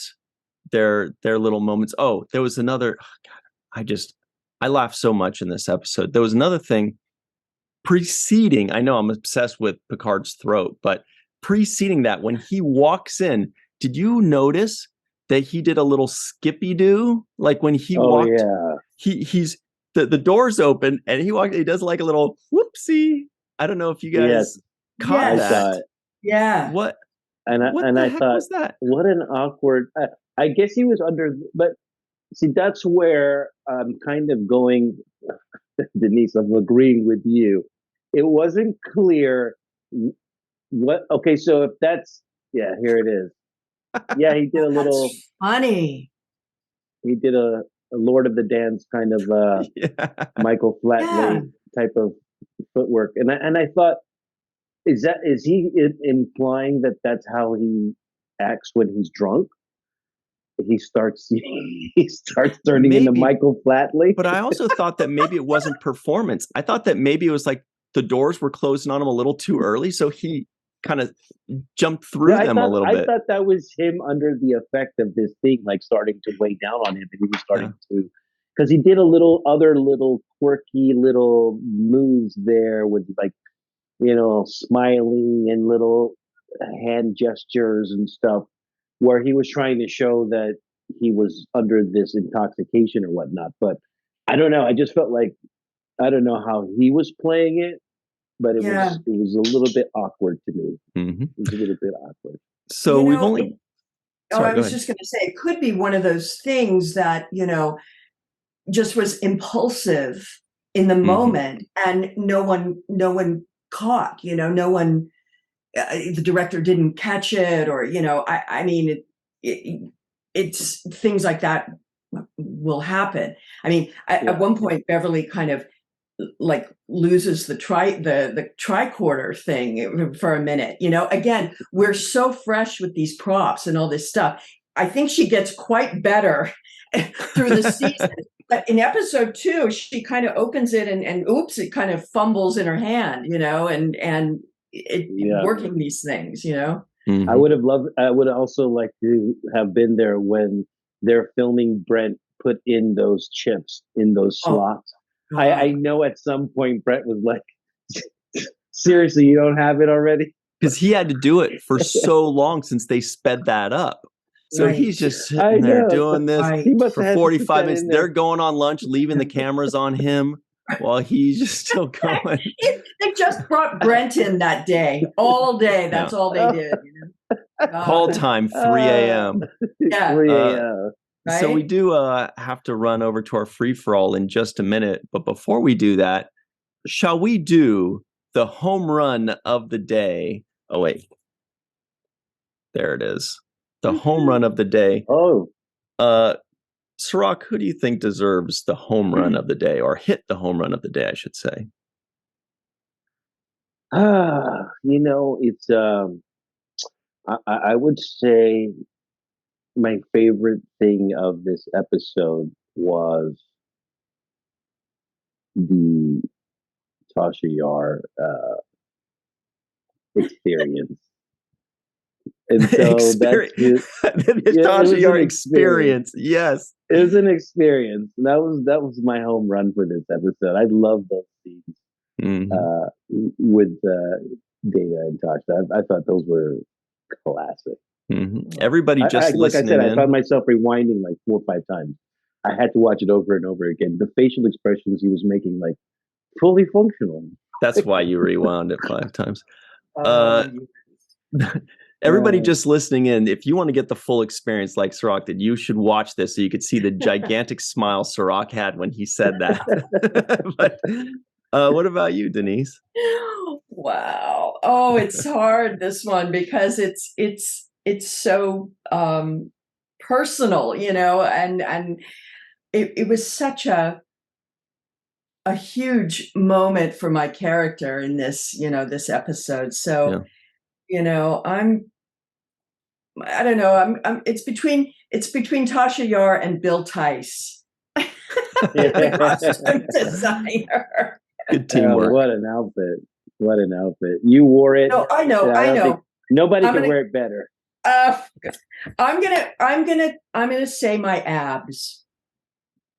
their little moments. Oh, there was another. Oh, God, I laughed so much in this episode. There was another thing preceding. I know I'm obsessed with Picard's throat, but preceding that, when he walks in, did you notice that he did a little skippy do? Like when he Oh walked, yeah, he's the doors open and he does like a little whoopsie. I don't know if you yes, guys caught I Yes. saw that. it, Yeah. What and the I heck thought, was that? what an awkward. I guess he was under, but see, that's where I'm kind of going, Denise. I'm agreeing with you. It wasn't clear what. Okay, so if that's, yeah, here it is. Yeah, he did a little. That's funny. He did a Lord of the Dance kind of Yeah. Michael Yeah. Flatley type of footwork, and I thought, is he implying that that's how he acts when he's drunk? He starts he starts turning into Maybe, Michael Flatley. but I also thought that maybe it wasn't performance. I thought that maybe it was like the doors were closing on him a little too early, so he kind of jumped Yeah, through them a little I bit. thought that was him under the effect of this thing, like starting to weigh down on him, and he was Yeah. starting to, because he did a little quirky little moves there with like, smiling and little hand gestures and stuff, where he was trying to show that he was under this intoxication or whatnot. But I don't know. I just felt like, I don't know how he was playing it, but it Yeah. was a little bit awkward to me. Mm-hmm. It was a little bit awkward. So we've only. Sorry, I was just going to say, it could be one of those things that, just was impulsive in the moment, and no one caught, no one, the director didn't catch it, or, I mean, it's things like that will happen. I mean, at one point, Beverly kind of like loses the tricorder thing for a minute. Again, we're so fresh with these props and all this stuff. I think she gets quite better through the season. But in episode 2, she kind of opens it and oops, it kind of fumbles in her hand, and working these things, I would also like to have been there when they're filming Brent put in those chips in those slots. I know at some point Brent was like, seriously, you don't have it already? Because he had to do it for so long since they sped that up. So he's just sitting there doing this for 45 minutes. They're going on lunch, leaving the cameras on him while he's just still going. They just brought Brent in that day, all day. That's all they did. Call time, 3 a.m. Yeah. 3 a.m. Right? So we do have to run over to our free-for-all in just a minute. But before we do that, shall we do the home run of the day? Oh, wait. There it is. The home run of the day. Oh. Cirroc, who do you think deserves the home run of the day, or hit the home run of the day, I should say? It's I would say my favorite thing of this episode was the Tasha Yar experience. And so Tasha Yar experience. Yes, it was an experience. And that was my home run for this episode. I love those scenes with Data and Tasha. I thought those were classic. Everybody just listening. Like I said, I found myself rewinding like 4 or 5 times. I had to watch it over and over again. The facial expressions he was making, like fully functional. That's why you rewound it 5 times. Everybody just listening in, if you want to get the full experience like Cirroc did, you should watch this so you could see the gigantic smile Cirroc had when he said that. But what about you, Denise? Wow. Oh, it's hard, this one, because it's so personal, and it was such a huge moment for my character in this, this episode. So, I don't know. It's between Tasha Yar and Bill Tice, the costume designer. Good teamwork. What an outfit! What an outfit! You wore it. No, I know. Nobody can wear it better. I'm gonna say my abs.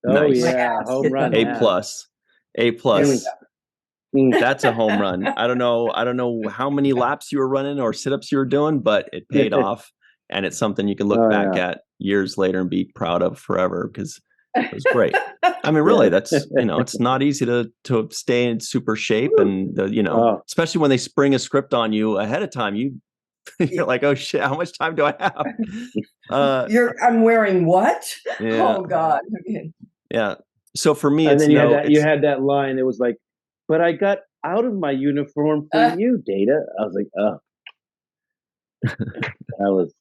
Oh nice. Yeah, home run. A+. That's a home run. I don't know how many laps you were running or sit-ups you were doing, but it paid off, and it's something you can look back at years later and be proud of forever, because it was great. I mean, really, that's it's not easy to stay in super shape, and especially when they spring a script on you ahead of time, you're like, oh shit, how much time do I have? I'm wearing what? Yeah. Oh God. Yeah. So for me, and then you had that line. It was like, but I got out of my uniform for you, Data. I was like, oh, that was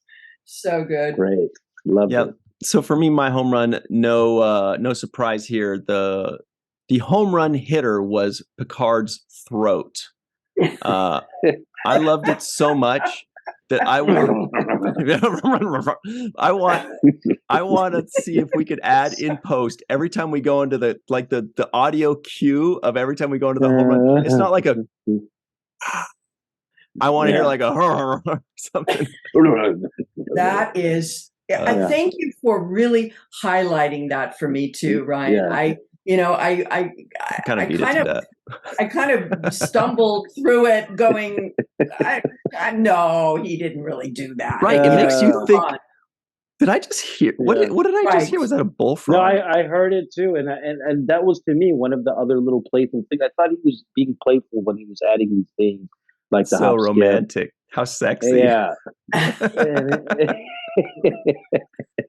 so good. Great. Loved it. So for me, my home run, no surprise here. The home run hitter was Picard's throat. I loved it so much that I want to see if we could add in post every time we go into the audio cue of every time we go into the home run. It's not like a. I want to hear like a or something. That is. I thank you for really highlighting that for me too, Ryan. Yeah. I kind of stumbled through it going, no, he didn't really do that. Right. It makes you think. Did I just hear? What did I just hear? Was that a bullfrog? No, I heard it too, and that was to me one of the other little playful things. I thought he was being playful when he was adding these things, like the so hop skip. Romantic. How sexy. Yeah.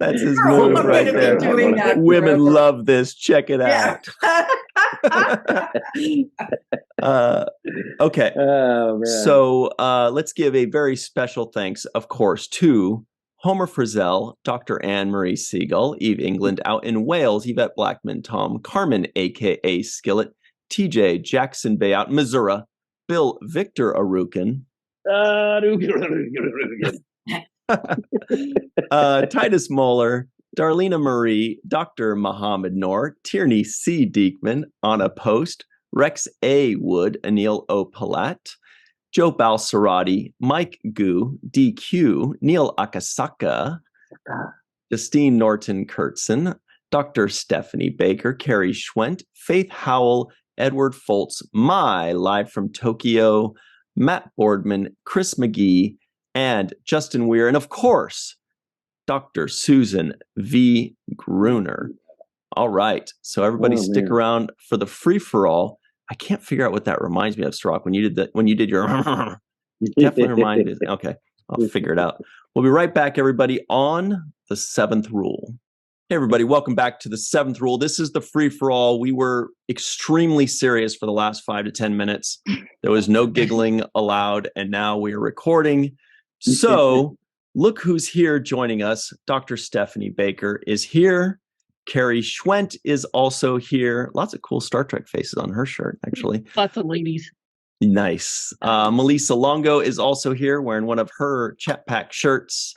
That's his move right there. Women love this. Check it out. Okay. Oh, man. So let's give a very special thanks, of course, to Homer Frizzell, Dr. Marie Segal, Eve England out in Wales, Yvette Blackmon-Tom, Carmen, a.k.a. Skillet, TJ, Jackson-Bey out in Missouri, Bill Victor Arucan, Titus Mohler, Darlena Marie, Dr. Muhammad Noor, Tierney C. Diekman, Anna Post, Rex A. Wood, Anil O. Palat, Joe Balsarati, Mike Gu, DQ, Neil Akasaka, Justine Norton Kurtzen, Dr. Stephanie Baker, Carrie Schwent, Faith Howell, Edward Foltz, live from Tokyo, Matt Boardman, Chris McGee, and Justin Weir, and of course, Dr. Susan V. Gruner. All right, so everybody stick around for the free-for-all. I can't figure out what that reminds me of, Cirroc. When you did that, when you did your definitely reminded me. Okay, I'll figure it out. We'll be right back, everybody, on the seventh rule. Hey, everybody, welcome back to the seventh rule. This is the free-for-all. We were extremely serious for the last 5 to 10 minutes. There was no giggling allowed, and now we are recording. So look who's here joining us. Dr. Stephanie Baker is here. Carrie Schwent is also here. Lots of cool Star Trek faces on her shirt, actually. Lots of ladies. Nice. Malissa Longo is also here wearing one of her Chat Pack shirts.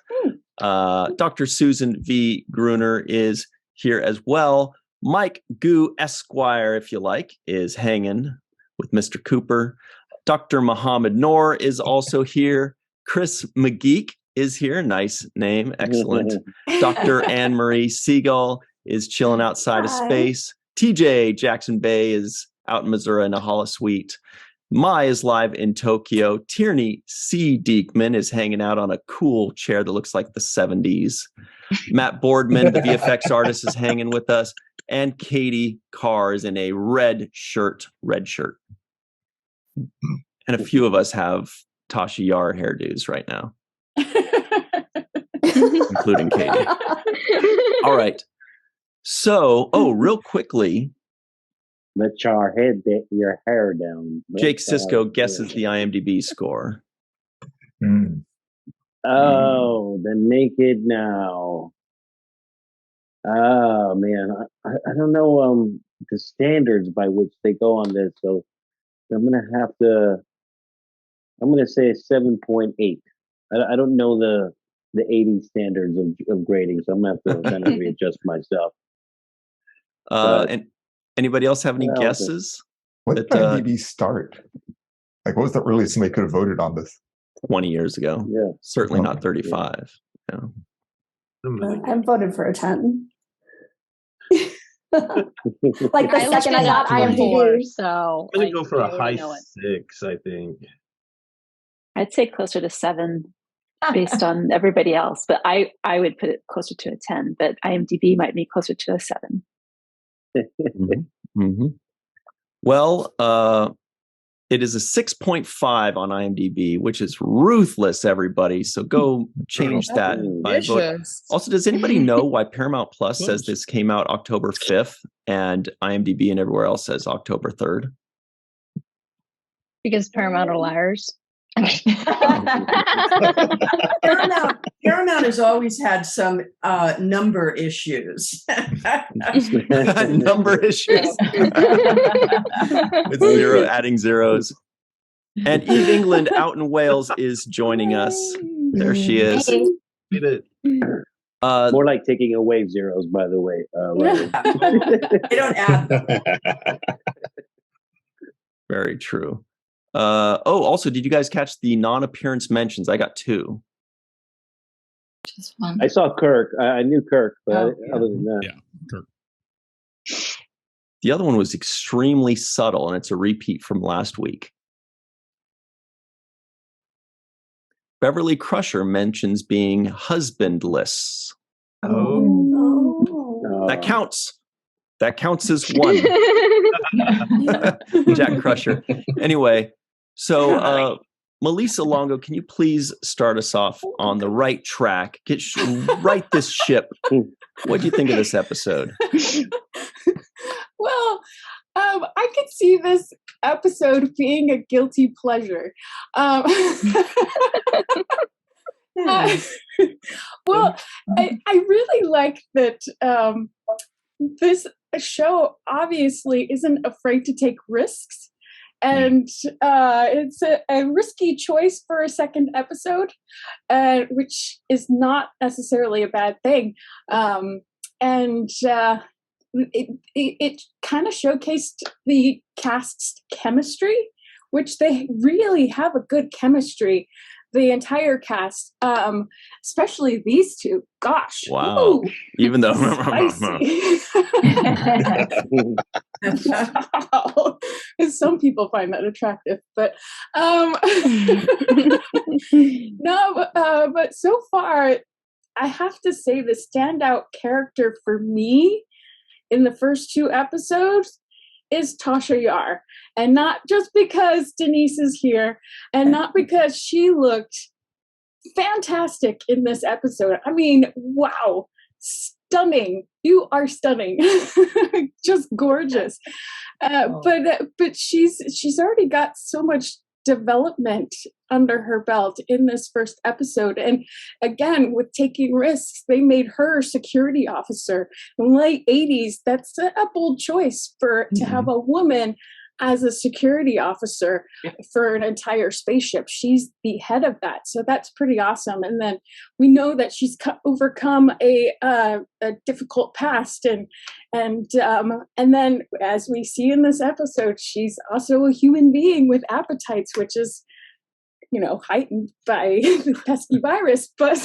Dr. Susan V. Gruner is here as well. Mike Gu Esquire, if you like, is hanging with Mr. Cooper. Dr. Muhammad Noor is also here. Chris McGeek is here. Nice name. Excellent. Dr. Marie Segal is chilling outside of space. TJ Jackson-Bey is out in Missouri in a holosuite. Mai is live in Tokyo. Tierney C. Diekman is hanging out on a cool chair that looks like the 70s. Matt Boardman, the VFX artist, is hanging with us. And Katie Carr is in a red shirt. And a few of us have Tasha Yar hairdos right now, including Katie. All right. So, real quickly, let your hair down. Jake Sisko guesses the IMDb score. Oh, the Naked Now. Oh man, I don't know the standards by which they go on this, so I'm gonna say a 7.8. I don't know the 80 standards of grading, so I'm gonna have to kind of readjust myself. And anybody else have any guesses? When did IMDb start? Like, what was the earliest somebody could have voted on this? 20 years ago. Yeah. Certainly not 35. Yeah. I'm voted for a 10. Like the second I got IMDb. So I'm going to go for a high 6, I think. I'd say closer to 7 based on everybody else, but I would put it closer to a 10, but IMDb might be closer to a 7. Well, it is a 6.5 on IMDb, which is ruthless, everybody. So go change that by vote. Also, does anybody know why Paramount Plus says this came out October 5th and IMDb and everywhere else says October 3rd? Because Paramount are liars. Paramount has always had some number issues. Number issues. With adding zeros. And Eve England out in Wales is joining us. There she is. More like taking away zeros, by the way. They don't add them. Very true. Also, did you guys catch the non-appearance mentions? I got 2. Just one. I saw Kirk. I knew Kirk, but other than that. Yeah, Kirk. The other one was extremely subtle, and it's a repeat from last week. Beverly Crusher mentions being husbandless. Oh. That counts. That counts as one. Jack Crusher. Anyway, so Malissa Longo, can you please start us off on the right track? Right this ship. What do you think of this episode? Well, I could see this episode being a guilty pleasure. Well, I really like that this show obviously isn't afraid to take risks. And it's a risky choice for a second episode, which is not necessarily a bad thing. It kind of showcased the cast's chemistry, which they really have a good chemistry. The entire cast, especially these two. Gosh, wow! Ooh, even though some people find that attractive, but no. But so far, I have to say the standout character for me in the first two episodes is Tasha Yar. And not just because Denise is here, and not because she looked fantastic in this episode. I mean, wow, stunning. You are stunning. Just gorgeous. But she's already got so much development under her belt in this first episode. And again, with taking risks, they made her security officer. In the late 80s, that's a bold choice to have a woman as a security officer for an entire spaceship. She's the head of that. So that's pretty awesome. And then we know that she's overcome a difficult past. And then as we see in this episode, she's also a human being with appetites, which is, heightened by the pesky virus. But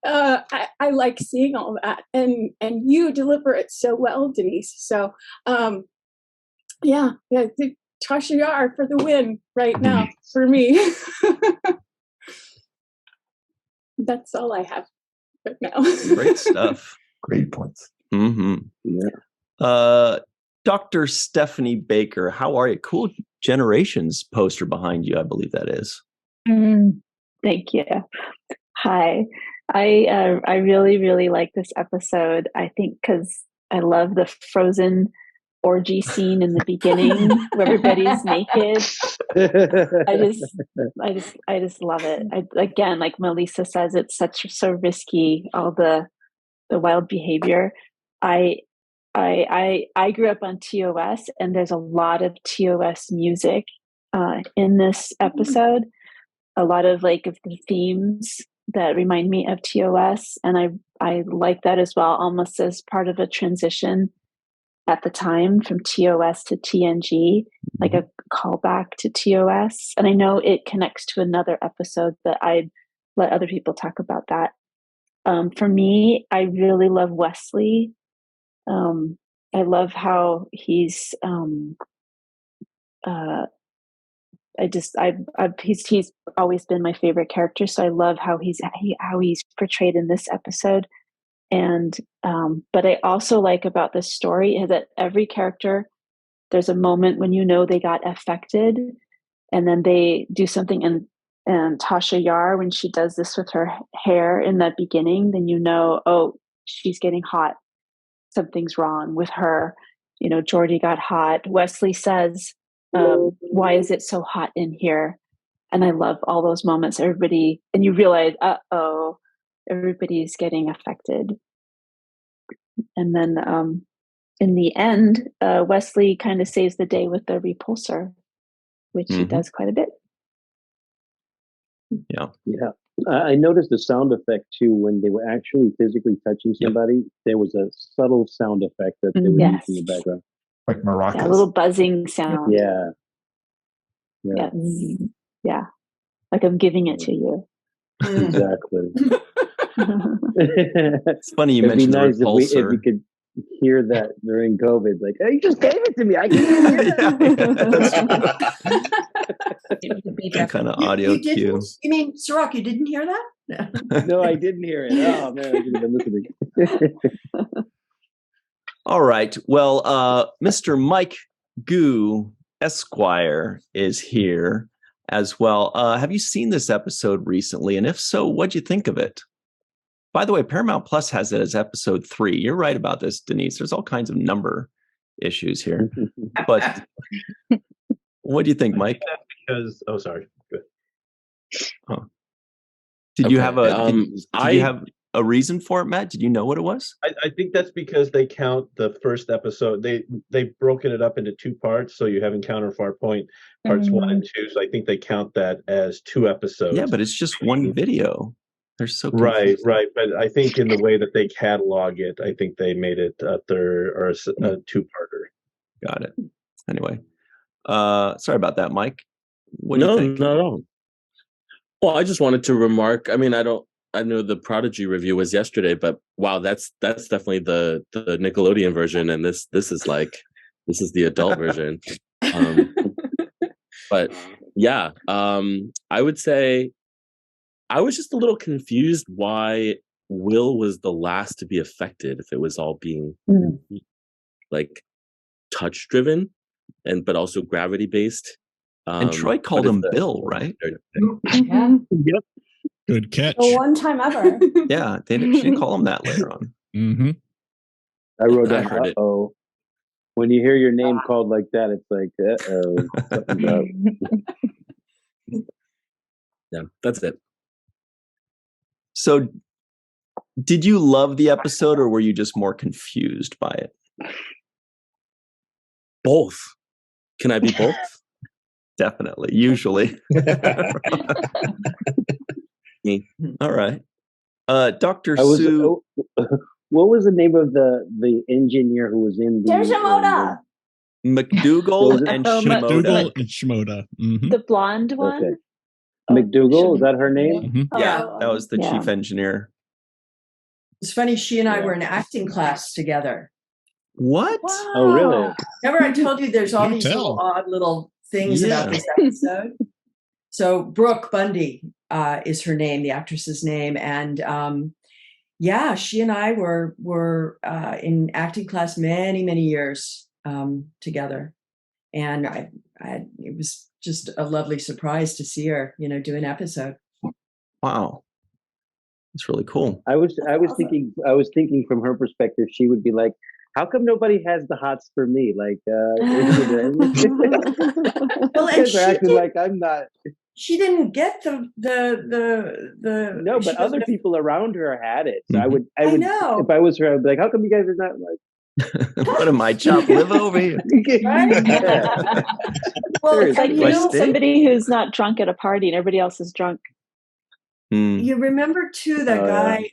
I like seeing all that. And you deliver it so well, Denise. So, yeah, Tasha Yar for the win right now for me. That's all I have right now. Great stuff. Great points. Mm-hmm. Yeah. Dr. Stephanie Baker, how are you? Cool Generations poster behind you, I believe that is. Thank you. Hi. I really, really like this episode. I think because I love the Frozen orgy scene in the beginning where everybody's naked. I just love it. Again, like Melissa says, it's so risky, all the wild behavior. I grew up on TOS, and there's a lot of TOS music in this episode. A lot of the themes that remind me of TOS, and I like that as well, almost as part of a transition at the time from TOS to TNG, like a callback to TOS. And I know it connects to another episode, but I'd let other people talk about that. For me, I really love Wesley. I love how he's he's always been my favorite character. So I love how he's portrayed in this episode. And but I also like about this story is that every character, there's a moment when they got affected, and then they do something. And Tasha Yar, when she does this with her hair in that beginning, then oh, she's getting hot. Something's wrong with her. Geordi got hot. Wesley says, "Why is it so hot in here?" And I love all those moments. Everybody, and you realize, uh-oh, everybody's getting affected. And then in the end, Wesley kind of saves the day with the repulsor, which he does quite a bit. Yeah. I noticed the sound effect too when they were actually physically touching somebody. There was a subtle sound effect that they were using in the background, like maracas. Yeah, a little buzzing sound. Yeah. Like I'm giving it to you. Exactly. It's funny you mentioned the repulsor. If we could hear that during COVID. Like, hey, you just gave it to me. I can't hear that kind of audio cue. You mean, Cirroc, you didn't hear that? No, I didn't hear it. Oh man, I should have been listening. All right. Well, Mr. Mike Goo Esquire is here as well. Have you seen this episode recently? And if so, what'd you think of it? By the way, Paramount Plus has it as episode 3. You're right about this, Denise. There's all kinds of number issues here. But what do you think, Mike? Because sorry. Good. Huh. Did you have did you have a reason for it, Matt? Did you know what it was? I think that's because they count the first episode. They've broken it up into 2 parts, so you have Encounter Farpoint parts 1 and 2. So I think they count that as 2 episodes. Yeah, but it's just one video. They're so confusing. Right. But I think in the way that they catalog it, I think they made it a third or a 2-parter. Got it. Anyway, sorry about that, Mike. What do you think? No, not at all. Well, I just wanted to remark. I mean, I know the Prodigy review was yesterday, but wow, that's definitely the Nickelodeon version, and this is the adult version. But yeah, I would say I was just a little confused why Will was the last to be affected if it was all being like touch driven but also gravity based. And Troy called him Bill, right? Yeah. Yep. Good catch. The one time ever. Yeah, she didn't call him that later on. Mm-hmm. I wrote down, uh-oh. When you hear your name called like that, it's like, uh-oh. Something's up. Yeah, that's it. So, did you love the episode, or were you just more confused by it? Both. Can I be both? Definitely. Usually. All right. Dr. Sue. What was the name of the engineer who was in the Shimoda? McDougal and Shimoda. Mm-hmm. The blonde one? Okay. McDougal, is that her name? Mm-hmm. Yeah, that was the chief engineer. It's funny, she and I were in acting class together. What? Wow. Oh, really? Remember I told you there's all these little odd little things about this episode? So Brooke Bundy is her name, the actress's name. And she and I were in acting class many, many years together. And it was just a lovely surprise to see her, do an episode. Wow. It's really cool. I was thinking from her perspective, she would be like, how come nobody has the hots for me? Like, well, and she acting like I'm not. She didn't get the. No, but other people around her had it. So I would know. If I was her, I'd be like, how come you guys are not like? What am I, chop live over here? Right? Well, it's like somebody who's not drunk at a party and everybody else is drunk. You remember too that guy.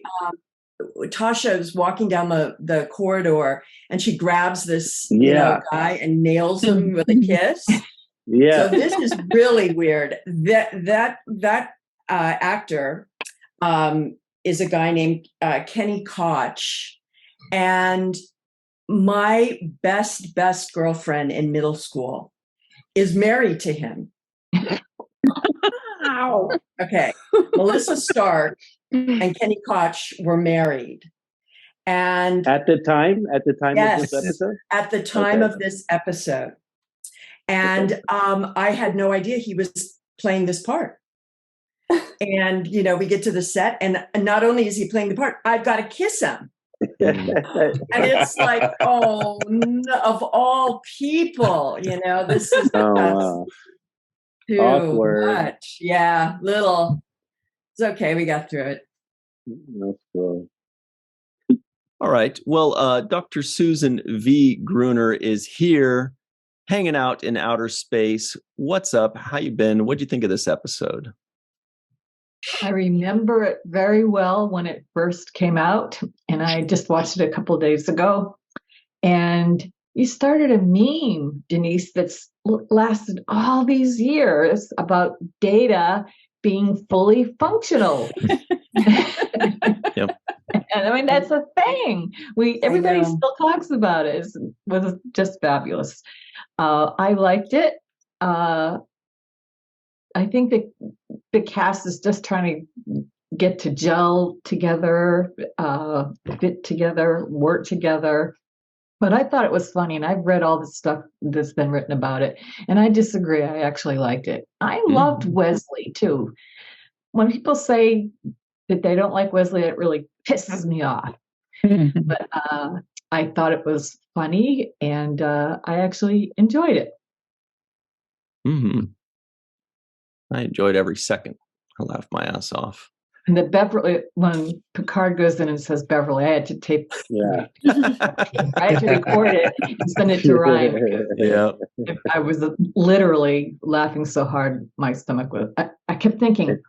Tasha is walking down the corridor and she grabs this guy and nails him with a kiss. Yeah. So this is really weird. That actor is a guy named Kenny Koch, and my best girlfriend in middle school is married to him. Wow. Okay. Melissa Stark and Kenny Koch were married. And at the time of this episode? At the time of this episode. And I had no idea he was playing this part. And, we get to the set and not only is he playing the part, I've got to kiss him. And it's like, oh, no, of all people, this is too awkward. Much. Yeah, little. It's okay. We got through it. That's cool. All right. Well, Dr. Susan V. Gruner is here, hanging out in outer space. What's up? How you been? What do you think of this episode? I remember it very well when it first came out, and I just watched it a couple of days ago. And you started a meme, Denise, that's lasted all these years about Data being fully functional. Yep. And I mean, that's a thing. Everybody still talks about it. It was just fabulous. I liked it. I think that the cast is just trying to get to gel together, fit together, work together. But I thought it was funny, and I've read all the stuff that's been written about it, and I disagree. I actually liked it. I loved Wesley, too. When people say that they don't like Wesley, it really pisses me off. But I thought it was funny, and I actually enjoyed it. Mm-hmm. I enjoyed every second. I laughed my ass off. And the Beverly, when Picard goes in and says Beverly, I had to tape. Yeah. I had to record it and send it to Ryan. Yeah. I was literally laughing so hard my stomach was. I kept thinking,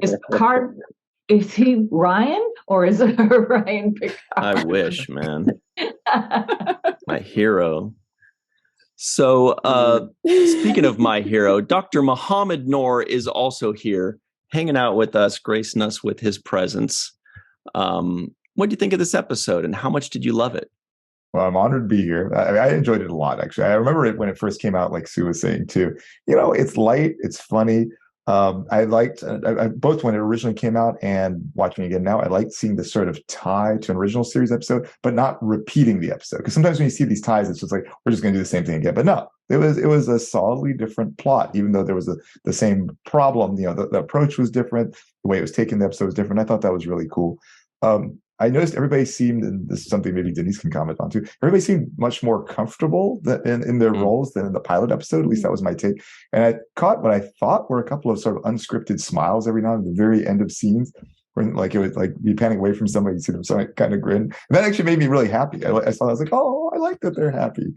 is Picard? Is he Ryan or is it Ryan Picard? I wish, man. My hero. So, speaking of my hero, Dr. Muhammad Noor is also here, hanging out with us, gracing us with his presence. What do you think of this episode, and how much did you love it? Well, I'm honored to be here. I enjoyed it a lot, actually. I remember it when it first came out, like Sue was saying, too. You know, it's light, it's funny. I liked both when it originally came out and watching it again now. I liked seeing the sort of tie to an original series episode, but not repeating the episode. Because sometimes when you see these ties, it's just like we're just going to do the same thing again. But no, it was a solidly different plot, even though there was the same problem. You know, the approach was different, the way it was taken, the episode was different. I thought that was really cool. I noticed everybody seemed, and this is something maybe Denise can comment on too, everybody seemed much more comfortable in their roles than in the pilot episode. At least that was my take. And I caught what I thought were a couple of sort of unscripted smiles every now and then at the very end of scenes, when like it would like be panning away from somebody, you see them kind of grin. And that actually made me really happy. I was like, oh, I like that they're happy.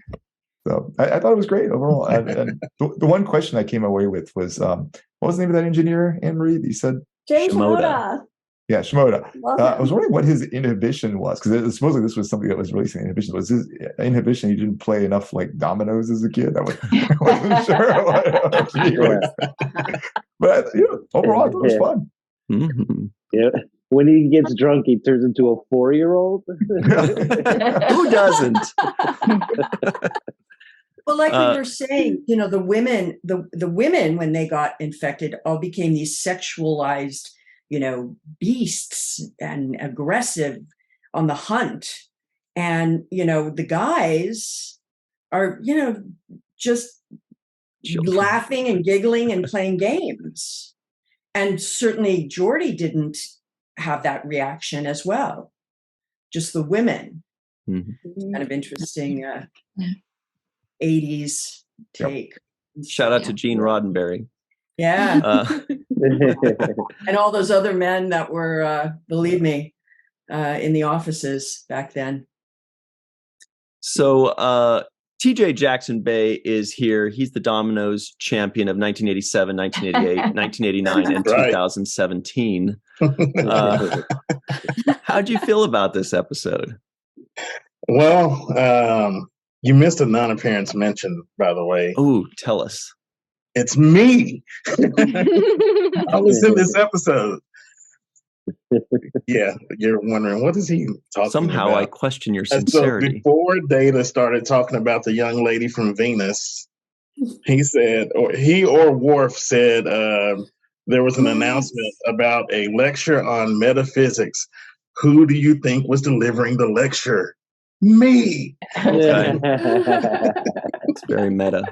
So I thought it was great overall. And the one question I came away with was, what was the name of that engineer, Anne-Marie, that you said? James Shimoda. Yeah, Shimoda. I was wondering what his inhibition was, because supposedly this was something that was releasing inhibition. Was his inhibition he didn't play enough like dominoes as a kid? I wasn't sure what he was. But overall, I thought it was fun. Mm-hmm. Yeah. When he gets drunk, he turns into a 4-year-old. Who doesn't? Well, like we were saying, the women, the women, when they got infected, all became these sexualized, beasts and aggressive on the hunt. And, the guys are, just laughing and giggling and playing games. And certainly Geordi didn't have that reaction as well. Just the women. Mm-hmm. Kind of interesting 80s take. Yep. Shout out to Gene Roddenberry. Yeah. And all those other men that were, believe me, in the offices back then. So TJ Jackson-Bey is here. He's the Dominoes champion of 1987, 1988, 1989, and 2017. How'd you feel about this episode? Well, you missed a non-appearance mention, by the way. Oh, tell us. It's me. I was in this episode. Yeah, you're wondering, what is he talking Somehow about? I question your sincerity. So before Data started talking about the young lady from Venus, he said, or he or Worf said, there was an announcement about a lecture on metaphysics. Who do you think was delivering the lecture? Me. Okay. It's very meta.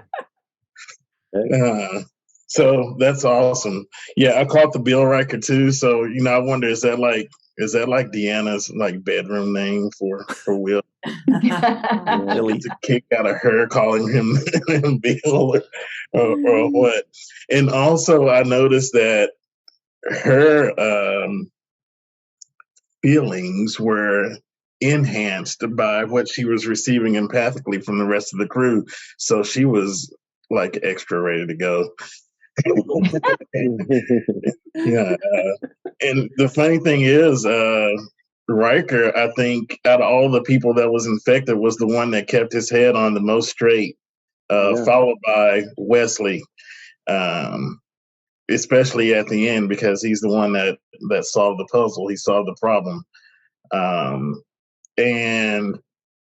So that's awesome. Yeah, I caught the Bill Riker too. So I wonder, is that like Deanna's like bedroom name for Will? Really? It's a kick out of her calling him Bill or what? And also, I noticed that her feelings were enhanced by what she was receiving empathically from the rest of the crew. So she was like extra ready to go. Yeah. And the funny thing is, Riker, I think out of all the people that was infected, was the one that kept his head on the most straight, followed by Wesley, especially at the end, because he's the one that solved the puzzle. He solved the problem. And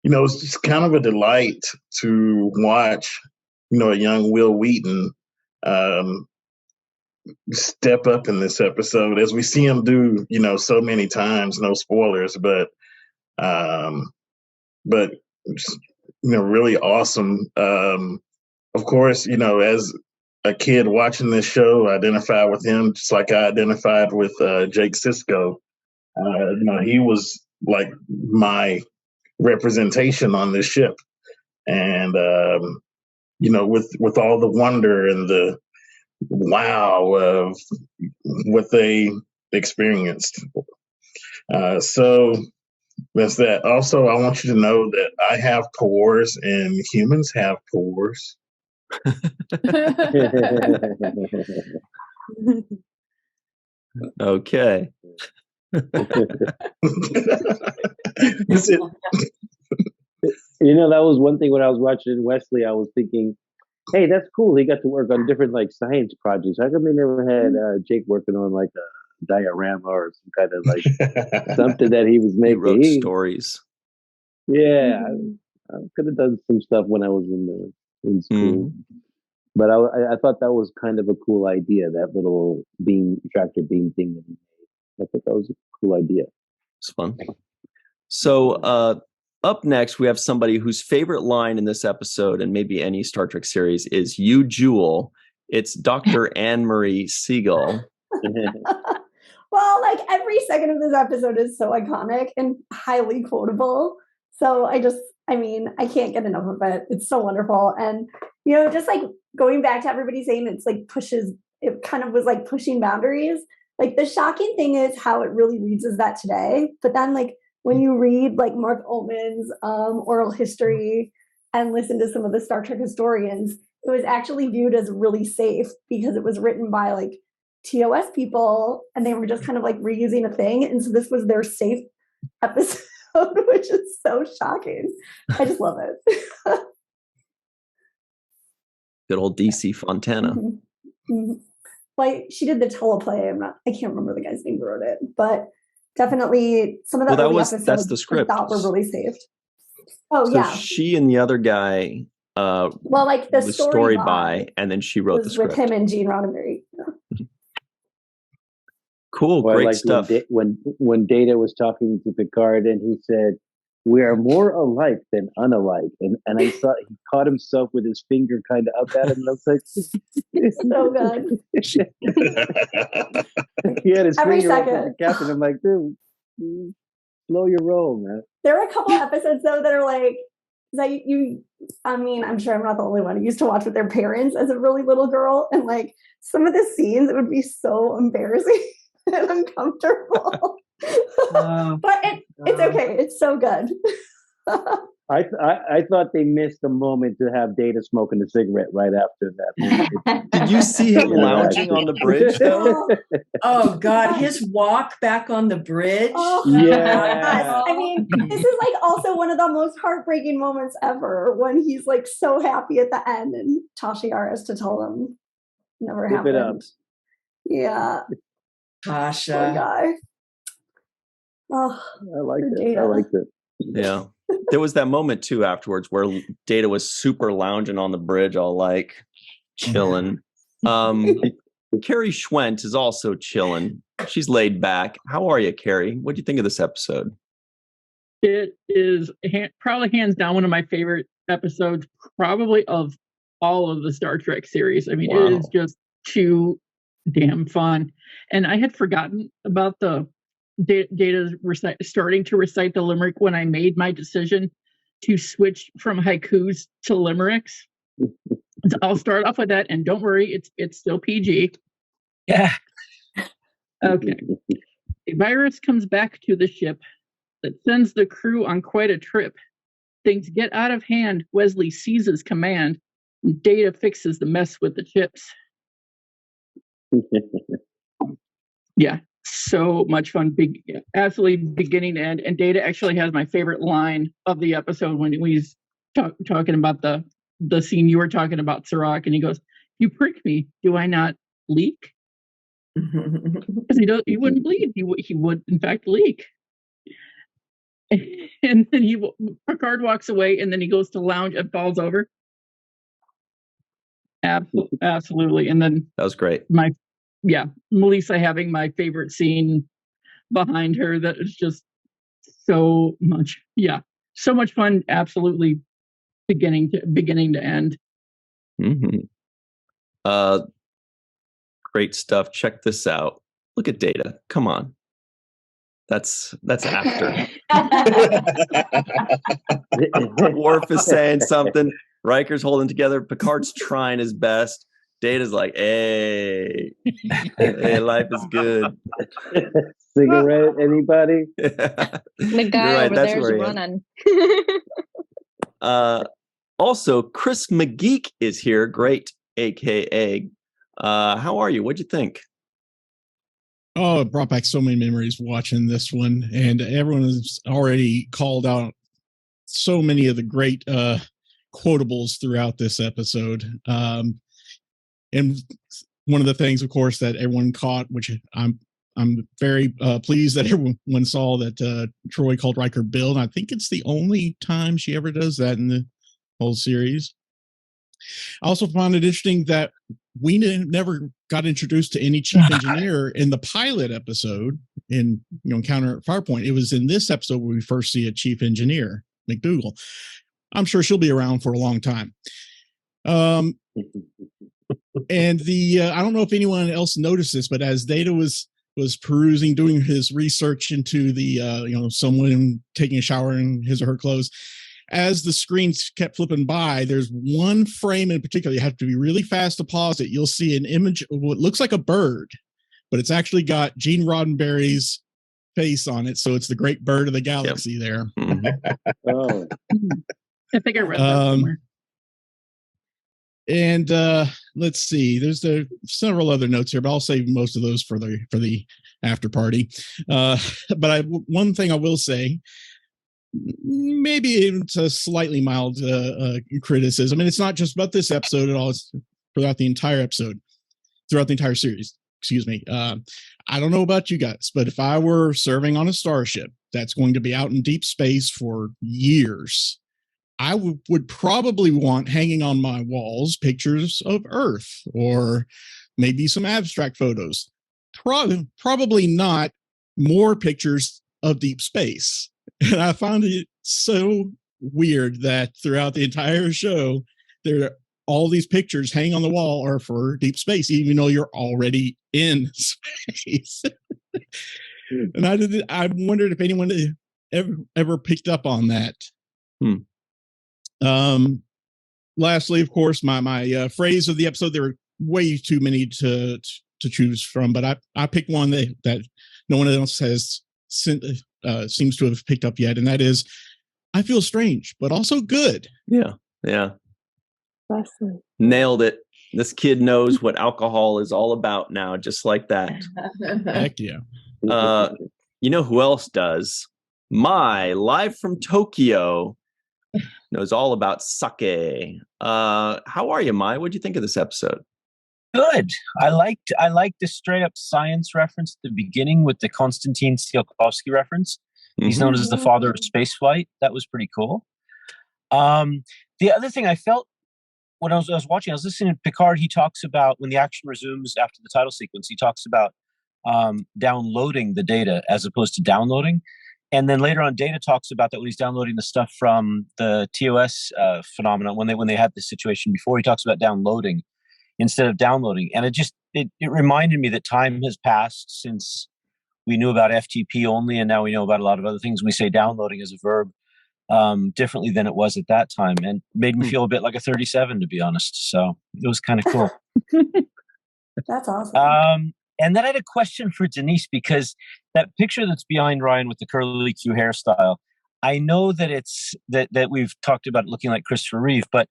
it's just kind of a delight to watch, a young Will Wheaton step up in this episode, as we see him do, so many times. No spoilers, but really awesome. Of course, as a kid watching this show, I identified with him just like I identified with Jake Sisko. He was like my representation on this ship, and with all the wonder and the wow of what they experienced. So that's that. Also, I want you to know that I have pores and humans have pores. Okay. That was one thing when I was watching Wesley. I was thinking, hey, that's cool. He got to work on different science projects. How come they never had Jake working on a diorama or some kind of something that he was making? He wrote stories. Yeah, I could have done some stuff when I was in school. But I thought that was kind of a cool idea, that little tractor beam thing that he made. I thought that was a cool idea. It's fun. So up next, we have somebody whose favorite line in this episode, and maybe any Star Trek series, is "You Jewel." It's Dr. Marie Segal. Well, every second of this episode is so iconic and highly quotable. So I can't get enough of it. It's so wonderful. And, just going back to everybody saying it kind of was pushing boundaries. The shocking thing is how it really reads as that today. But then when you read Mark Altman's oral history and listen to some of the Star Trek historians, it was actually viewed as really safe because it was written by TOS people, and they were just kind of reusing a thing. And so this was their safe episode, which is so shocking. I just love it. Good old DC Fontana. She did the teleplay. I can't remember the guy's name who wrote it, but definitely some of the early episodes that's the script. I thought were really saved. Oh, so yeah. She and the other guy the story by, and then she wrote the script. With him and Gene Roddenberry. Yeah. Cool, great stuff. When Data was talking to Picard and he said, "We are more alike than unalike," and I thought he caught himself with his finger kind of up at him, and I was like, "It's so good." He had his finger up at the captain. I'm like, dude, slow your roll, man. There are a couple episodes though that are I'm sure I'm not the only one who used to watch with their parents as a really little girl, and some of the scenes, it would be so embarrassing and uncomfortable. But it's okay. It's so good. I thought they missed the moment to have Data smoking a cigarette right after that. Did you see him lounging on the bridge though? Oh God, his walk back on the bridge. Oh, yeah. This is also one of the most heartbreaking moments ever when he's so happy at the end and Tasha Yar has to tell him never Keep happened. it up. Yeah. Tasha. Poor guy. Oh, I liked it. Yeah. There was that moment too afterwards where Data was super lounging on the bridge, all chilling. Carrie Schwent is also chilling. She's laid back. How are you, Carrie? What do you think of this episode? It is probably hands down one of my favorite episodes, probably of all of the Star Trek series. It is just too damn fun. And I had forgotten about the Data starting to recite the limerick when I made my decision to switch from haikus to limericks. I'll start off with that, and don't worry, it's still PG. Yeah. Okay. A virus comes back to the ship that sends the crew on quite a trip. Things get out of hand. Wesley seizes command. Data fixes the mess with the chips. Yeah. So much fun, absolutely beginning to end. And Data actually has my favorite line of the episode when he's talking about the scene you were talking about, Cirroc, and he goes, "You prick me, do I not leak?" Because he wouldn't bleed. He would in fact leak. and then Picard walks away, and then he goes to lounge and falls over. Absolutely. And then that was great. Melissa having my favorite scene behind her that is just so much fun. Absolutely, beginning to end. Great stuff. Check this out. Look at Data. Come on. That's after. Worf is saying something. Riker's holding together. Picard's trying his best. Data's like, hey, life is good. Cigarette, anybody? The guy over there's running. Also, Chris McGeek is here. Great, AKA. How are you? What'd you think? Oh, it brought back so many memories watching this one, and everyone has already called out so many of the great quotables throughout this episode. And one of the things, of course, that everyone caught, which I'm very pleased that everyone saw, that Troy called Riker Bill, and I think it's the only time she ever does that in the whole series. I also found it interesting that we never got introduced to any chief engineer in the pilot episode in Encounter at Farpoint. It was in this episode where we first see a chief engineer, McDougal. I'm sure she'll be around for a long time. And I don't know if anyone else noticed this, but as Data was perusing, doing his research into the someone taking a shower in his or her clothes, as the screens kept flipping by, there's one frame in particular. You have to be really fast to pause it. You'll see an image of what looks like a bird, but it's actually got Gene Roddenberry's face on it. So it's the great bird of the galaxy there. Oh. I think I read that somewhere. And let's see. There's several other notes here, but I'll save most of those for the after party. But one thing I will say, maybe it's a slightly mild criticism, and it's not just about this episode at all. It's throughout the entire series. Excuse me. I don't know about you guys, but if I were serving on a starship that's going to be out in deep space for years, I would probably want hanging on my walls pictures of Earth or maybe some abstract photos. Probably not more pictures of deep space. And I found it so weird that throughout the entire show, all these pictures hanging on the wall are for deep space, even though you're already in space. And I wondered if anyone ever picked up on that. Lastly, of course, my phrase of the episode, there were way too many to choose from, but I picked one that no one else has seems to have picked up yet, and that is, I feel strange, but also good. Yeah. Nailed it. This kid knows what alcohol is all about now, just like that. Heck yeah. You know who else does? Mai, live from Tokyo, knows all about sake. How are you, Mai? What'd you think of this episode? Good. I liked the straight up science reference at the beginning with the Konstantin Tsiolkovsky reference. He's known as the father of spaceflight. That was pretty cool. The other thing I felt when I was watching, I was listening to Picard. He talks about when the action resumes after the title sequence, he talks about downloading the data as opposed to downloading. And then later on, Data talks about that when he's downloading the stuff from the TOS phenomenon, when they had this situation before, he talks about downloading instead of downloading. And it reminded me that time has passed since we knew about FTP only, and now we know about a lot of other things. We say downloading as a verb differently than it was at that time, and made me feel a bit like a 37, to be honest. So it was kind of cool. That's awesome. And then I had a question for Denise, because that picture that's behind Ryan with the curly Q hairstyle, I know that it's that we've talked about it looking like Christopher Reeve, but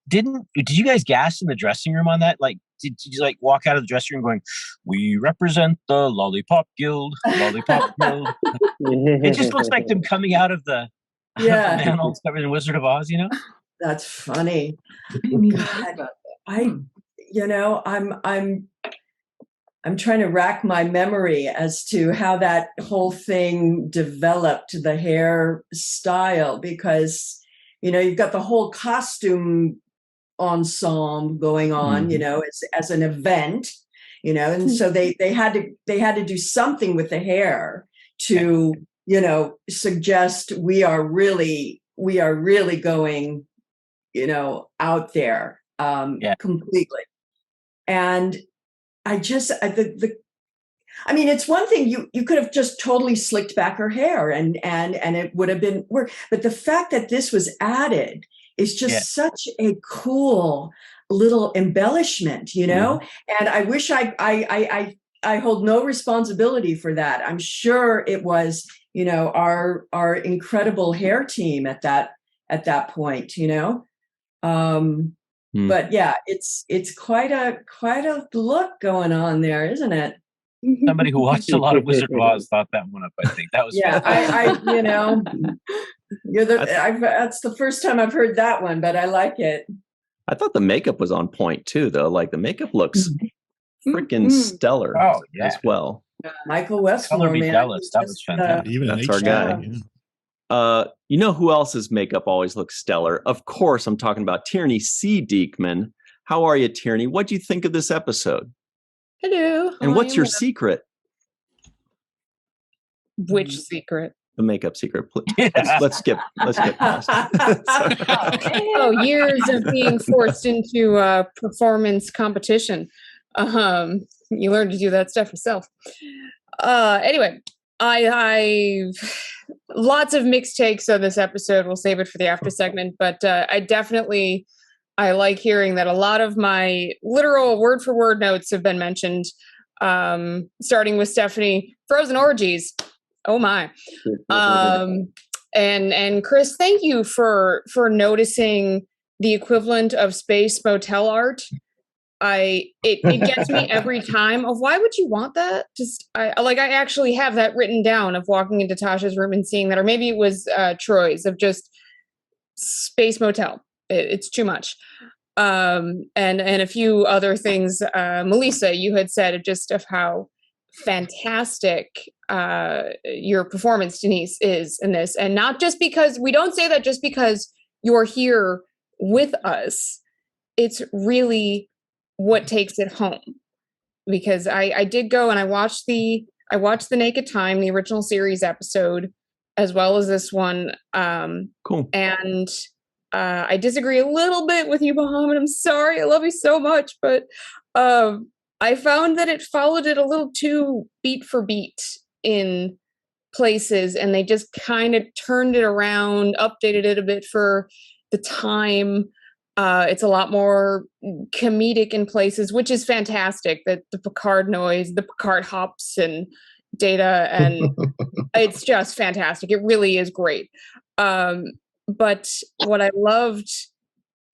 did you guys gas in the dressing room on that? Like, did you like walk out of the dressing room going, "We represent the Lollipop Guild, Lollipop Guild"? It just looks like them coming out of the panels covered in Wizard of Oz, That's funny. God, I'm I'm trying to rack my memory as to how that whole thing developed, the hair style, because, you've got the whole costume ensemble going on, as an event, and so they had to do something with the hair to, suggest we are really going, out there completely. And it's one thing you could have just totally slicked back her hair and it would have been work. But the fact that this was added is just such a cool little embellishment, And I wish I hold no responsibility for that. I'm sure it was, our incredible hair team at that point, But yeah, it's quite a look going on there, isn't it? Somebody who watched a lot of Wizard of Oz thought that one up. I think that was that's the first time I've heard that one, but I like it. I thought the makeup was on point too, though. Like the makeup looks freaking stellar as well. Michael Westmore, man, that was fantastic. That's our guy. You know who else's makeup always looks stellar? Of course, I'm talking about Tierney C. Diekman. How are you, Tierney? What do you think of this episode? Hello. And what's your secret? Which secret? The makeup secret. Let's skip past. Years of being forced into performance competition. You learn to do that stuff yourself. Anyway, I lots of mixed takes on this episode. We'll save it for the after segment, but I like hearing that a lot of my literal word for word notes have been mentioned, starting with Stephanie, frozen orgies. Oh my. And Chris, thank you for noticing the equivalent of space motel art. It gets me every time of why would you want that? I actually have that written down of walking into Tasha's room and seeing that, or maybe it was Troy's, of just space motel. It's too much. And a few other things, Melissa, you had said just of how fantastic your performance, Denise, is in this. And not just because, we don't say that just because you're here with us. It's really what takes it home. Because I did go and I watched the Naked Time, the original series episode, as well as this one. Cool. And I disagree a little bit with you, Muhammad. I'm sorry. I love you so much. But I found that it followed it a little too beat for beat in places. And they just kind of turned it around, updated it a bit for the time. It's a lot more comedic in places, which is fantastic. That the Picard noise, the Picard hops and Data, and it's just fantastic. It really is great. But what I loved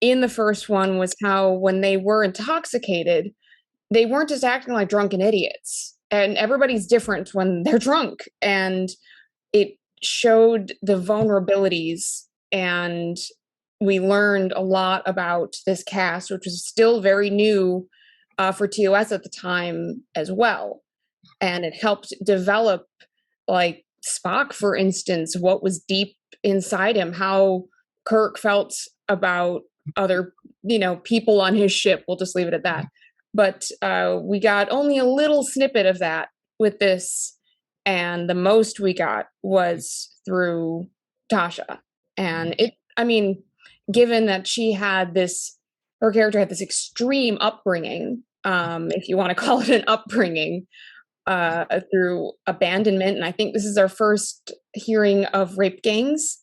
in the first one was how when they were intoxicated, they weren't just acting like drunken idiots. And everybody's different when they're drunk. And it showed the vulnerabilities, and we learned a lot about this cast, which was still very new for TOS at the time as well. And it helped develop, like Spock, for instance, what was deep inside him, how Kirk felt about other, people on his ship. We'll just leave it at that. But we got only a little snippet of that with this. And the most we got was through Tasha. And given that her character had this extreme upbringing, if you want to call it an upbringing, through abandonment. And I think this is our first hearing of rape gangs,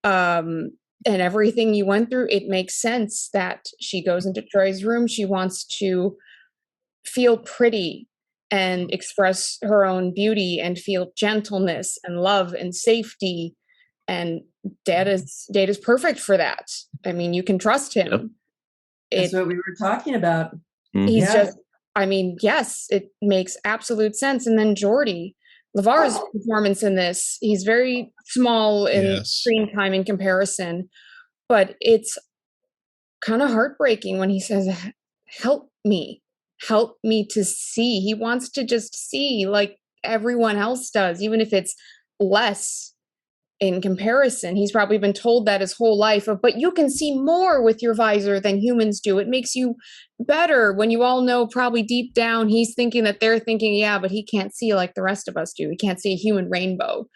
and everything you went through. It makes sense that she goes into Troy's room. She wants to feel pretty and express her own beauty and feel gentleness and love and safety. And Data's perfect for that. I mean, you can trust him. Yep. That's what we were talking about. He's just, yes, it makes absolute sense. And then Geordi, LeVar's performance in this, he's very small in screen time in comparison, but it's kind of heartbreaking when he says, "Help me." help me to see. He wants to just see like everyone else does, even if it's less in comparison. He's probably been told that his whole life of, but you can see more with your visor than humans do. It makes you better, when you all know probably deep down he's thinking that they're thinking, yeah, but he can't see like the rest of us do. He can't see a human rainbow.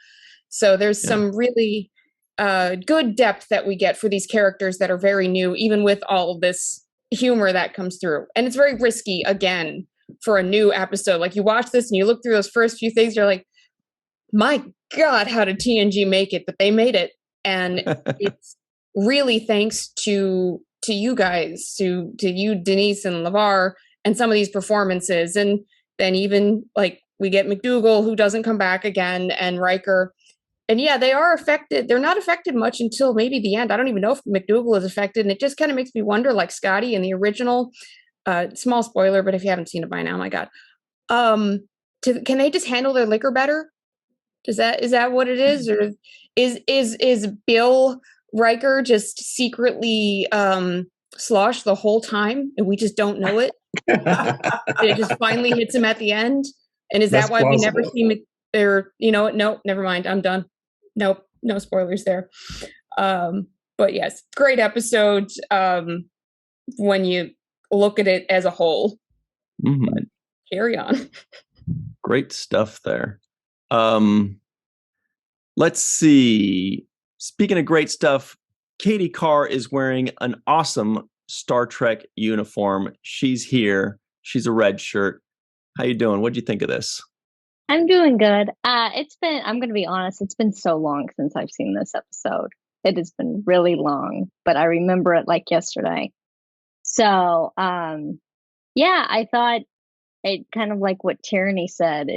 So there's some really good depth that we get for these characters that are very new, even with all of this humor that comes through. And it's very risky, again, for a new episode. Like, you watch this and you look through those first few things, you're like, my God, how did TNG make it? But they made it. And it's really thanks to you guys, to you, Denise and LeVar, and some of these performances. And then even like we get McDougal, who doesn't come back again, and Riker. And yeah, they are affected. They're not affected much until maybe the end. I don't even know if McDougal is affected. And it just kind of makes me wonder, like Scotty in the original, small spoiler, but if you haven't seen it by now, my God. Can they just handle their liquor better? Is that what it is? Or is Bill Riker just secretly sloshed the whole time and we just don't know it? It just finally hits him at the end. And is that why we never see nope, never mind. I'm done. Nope, no spoilers there. But yes, great episode when you look at it as a whole. Mm-hmm. But carry on. Great stuff there. Let's see. Speaking of great stuff, Katie Carr is wearing an awesome Star Trek uniform. She's here. She's a red shirt. How you doing? What'd you think of this? I'm doing good. I'm going to be honest, it's been so long since I've seen this episode. It has been really long, but I remember it like yesterday. So, I thought it kind of like what Tierney said,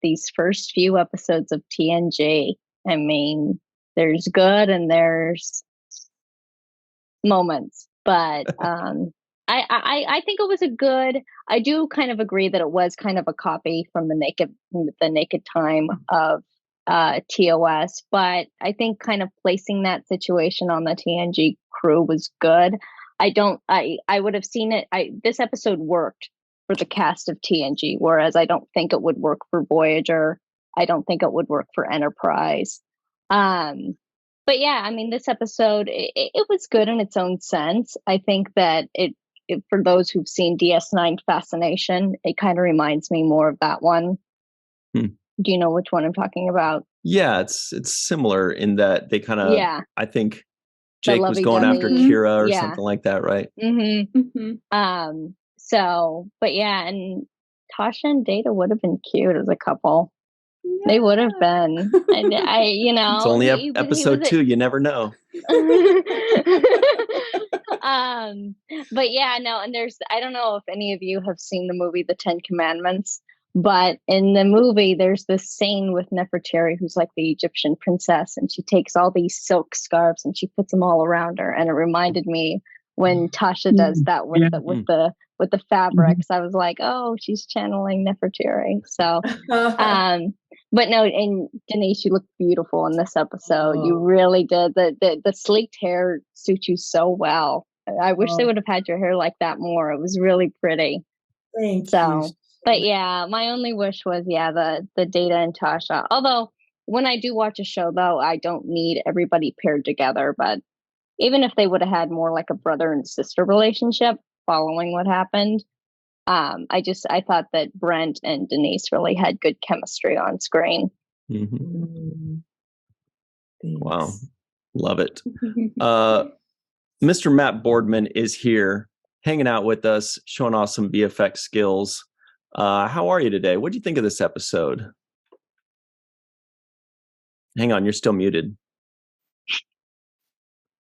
these first few episodes of TNG, I mean, there's good and there's moments, but I think it was I do kind of agree that it was kind of a copy from the naked time of TOS, but I think kind of placing that situation on the TNG crew was good. I would have seen it. This episode worked for the cast of TNG, whereas I don't think it would work for Voyager. I don't think it would work for Enterprise. But yeah, I mean, this episode, it was good in its own sense. I think that it for those who've seen DS9 Fascination, it kind of reminds me more of that one. Do you know which one I'm talking about? Yeah, it's similar in that they kind of, I think Jake was going after lovey-dovey. Kira or something like that, right? Mm-hmm. So, but yeah, and Tasha and Data would have been cute as a couple. Yeah. They would have been. And it's only episode 2. You never know. But yeah, no, and I don't know if any of you have seen the movie The 10 Commandments, but in the movie, there's this scene with Nefertari, who's like the Egyptian princess, and she takes all these silk scarves and she puts them all around her. And it reminded me when Tasha does that with the fabrics. I was like, oh, she's channeling Nefertari. So, but no, and Denise, you look beautiful in this episode. You really did. The sleeked hair suits you so well. I wish they would have had your hair like that more. It was really pretty. Thank you. But yeah, my only wish was, the Data and Tasha. Although when I do watch a show, though, I don't need everybody paired together. But even if they would have had more like a brother and sister relationship following what happened, I thought that Brent and Denise really had good chemistry on screen. Mm-hmm. Wow. Love it. Mr. Matt Boardman is here hanging out with us, showing off some VFX skills. How are you today? What do you think of this episode? Hang on, you're still muted.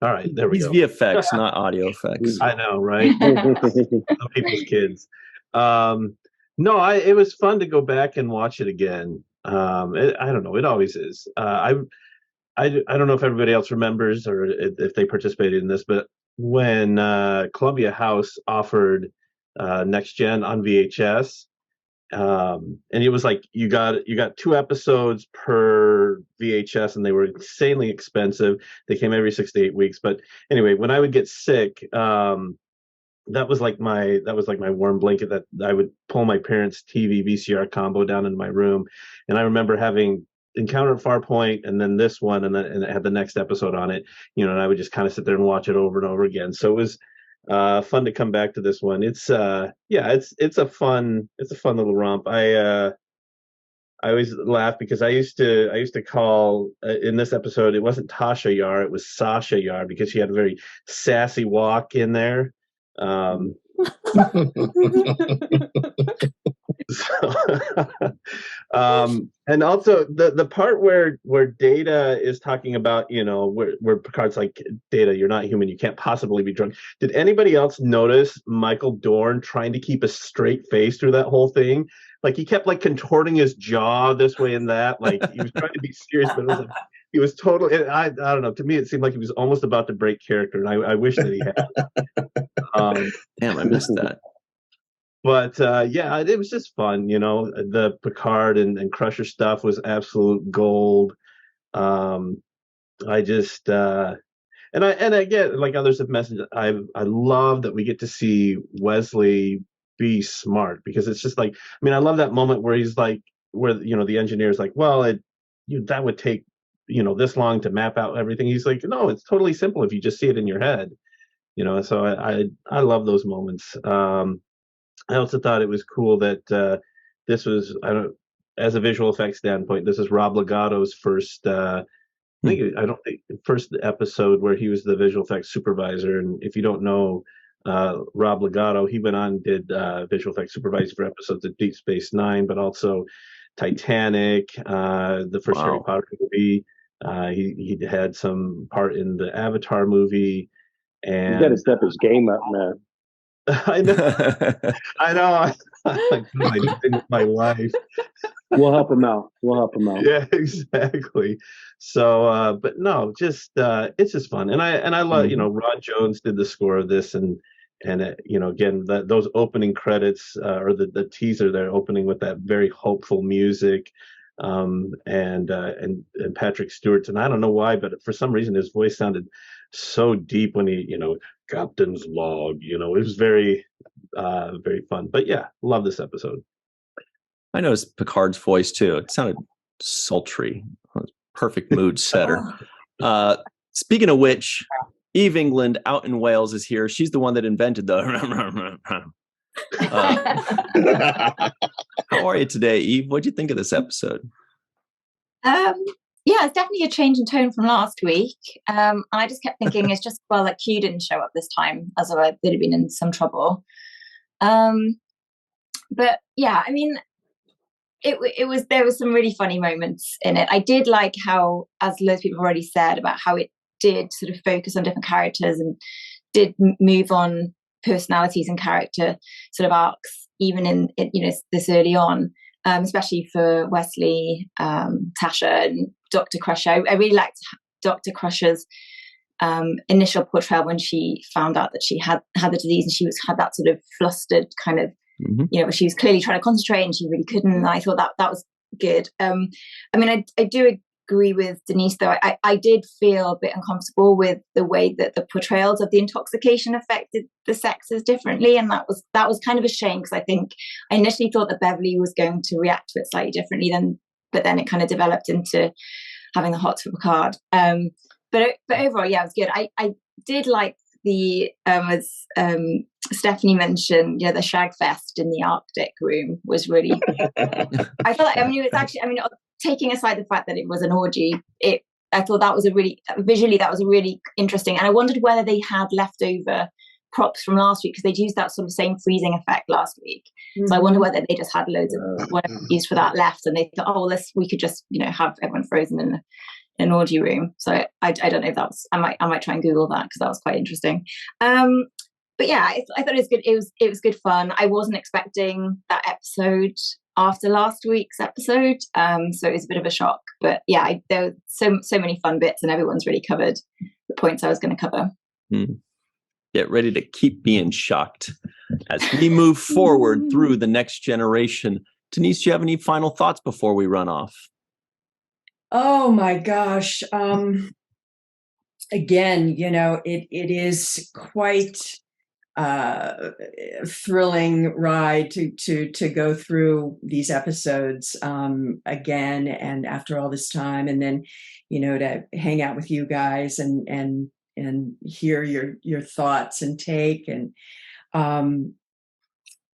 All right, there we go. These VFX, not audio effects. I know, right? Some people's kids. No, it was fun to go back and watch it again. I don't know. It always is. I don't know if everybody else remembers or if they participated in this, but when Columbia House offered Next Gen on VHS, and it was like you got 2 episodes per VHS, and they were insanely expensive. They came every 6 to 8 weeks. But anyway, when I would get sick, that was like my warm blanket that I would pull my parents' TV VCR combo down into my room. And I remember having Encounter at Farpoint and then this one, and it had the next episode on it, and I would just kind of sit there and watch it over and over again. So it was fun to come back to this one. It's it's a fun little romp. I always laugh because I used to call in this episode, it wasn't Tasha Yar, it was Sasha Yar, because she had a very sassy walk in there. And also the part where Data is talking about, where Picard's like, Data, you're not human, you can't possibly be drunk. Did anybody else notice Michael Dorn trying to keep a straight face through that whole thing? Like, he kept like contorting his jaw this way and that, like he was trying to be serious, but it was like, he was totally, I don't know, to me it seemed like he was almost about to break character, and I wish that he had. Damn, I missed that. But yeah, it was just fun. The Picard and Crusher stuff was absolute gold. I just and again, like others have mentioned, I love that we get to see Wesley be smart, because it's just like, I love that moment where he's like, where the engineer's like, well, that would take this long to map out everything. He's like, no, it's totally simple if you just see it in your head. So I love those moments. I also thought it was cool that this was, as a visual effects standpoint, this is Rob Legato's first first episode where he was the visual effects supervisor. And if you don't know Rob Legato, he went on and did visual effects supervisor for episodes of Deep Space Nine, but also Titanic, the first Harry Potter movie. He had some part in the Avatar movie. And you got to step his game up, man. I know. I'm with my life. We'll help him out. Yeah, exactly. So, but no, just it's just fun, and I love. Rod Jones did the score of this, and again, those opening credits or the teaser there, opening with that very hopeful music, and Patrick Stewart's, and I don't know why, but for some reason his voice sounded so deep when he, Captain's log, it was very, very fun. But yeah, love this episode. I noticed Picard's voice too. It sounded sultry. Perfect mood setter. Speaking of which, Eve England out in Wales is here. She's the one that invented the. How are you today, Eve? What'd you think of this episode? Yeah, it's definitely a change in tone from last week. And I just kept thinking it's just, well, that Q didn't show up this time, as though they'd have been in some trouble. But yeah, there was some really funny moments in it. I did like how, as loads of people have already said, about how it did sort of focus on different characters and did move on personalities and character sort of arcs, even in this early on. Especially for Wesley, Tasha, and Dr. Crusher. I really liked Dr. Crusher's initial portrayal when she found out that she had the disease, and she had that sort of flustered kind of, she was clearly trying to concentrate and she really couldn't. And I thought that was good. I do agree with Denise, though. I did feel a bit uncomfortable with the way that the portrayals of the intoxication affected the sexes differently, and that was kind of a shame, because I think I initially thought that Beverly was going to react to it slightly differently, but then it kind of developed into having the hots for Picard. But overall, yeah, it was good. I did like the as Stephanie mentioned, the shag fest in the Arctic room was really. I felt like it was actually. Taking aside the fact that it was an orgy, I thought that was visually really interesting, and I wondered whether they had leftover props from last week, because they'd used that sort of same freezing effect last week. Mm-hmm. So I wonder whether they just had loads of whatever used for that left, and they thought, we could just have everyone frozen in an orgy room. So I don't know if that was. I might try and Google that, because that was quite interesting. But yeah, I thought it was good. It was good fun. I wasn't expecting that episode after last week's episode, so it was a bit of a shock. But yeah, there were so many fun bits, and everyone's really covered the points I was going to cover. Get ready to keep being shocked as we move forward through the next generation. Denise, do you have any final thoughts before we run off? Oh my gosh. Again, it is quite thrilling ride to go through these episodes again, and after all this time, and then to hang out with you guys and hear your thoughts and take, and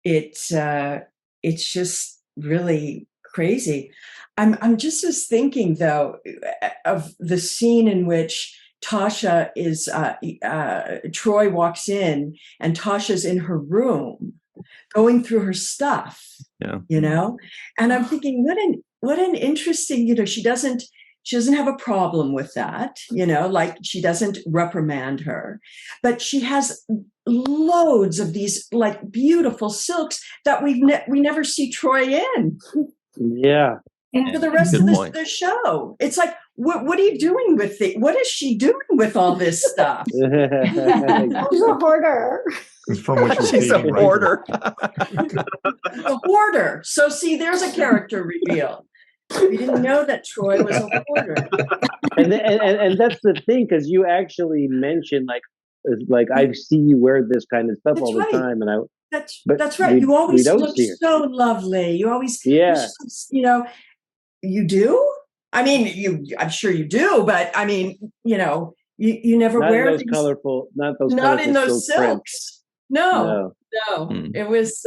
it's just really crazy. I'm just was thinking though of the scene in which Tasha is Troy walks in and Tasha's in her room going through her stuff, and I'm thinking what an interesting, she doesn't have a problem with that, like she doesn't reprimand her, but she has loads of these like beautiful silks that we never see Troy in. Yeah. And for the rest of the show, it's like, what are you doing with it? What is she doing with all this stuff? She's a hoarder. She's a hoarder. A hoarder. So see, there's a character reveal. We didn't know that Troy was a hoarder. And that's the thing, because you actually mentioned like I see you wear this kind of stuff all the time, and that's right. You always look so lovely. You always, you do. I mean, I'm sure you do, but I mean, you never wear those colorful, not in those silks. No. It was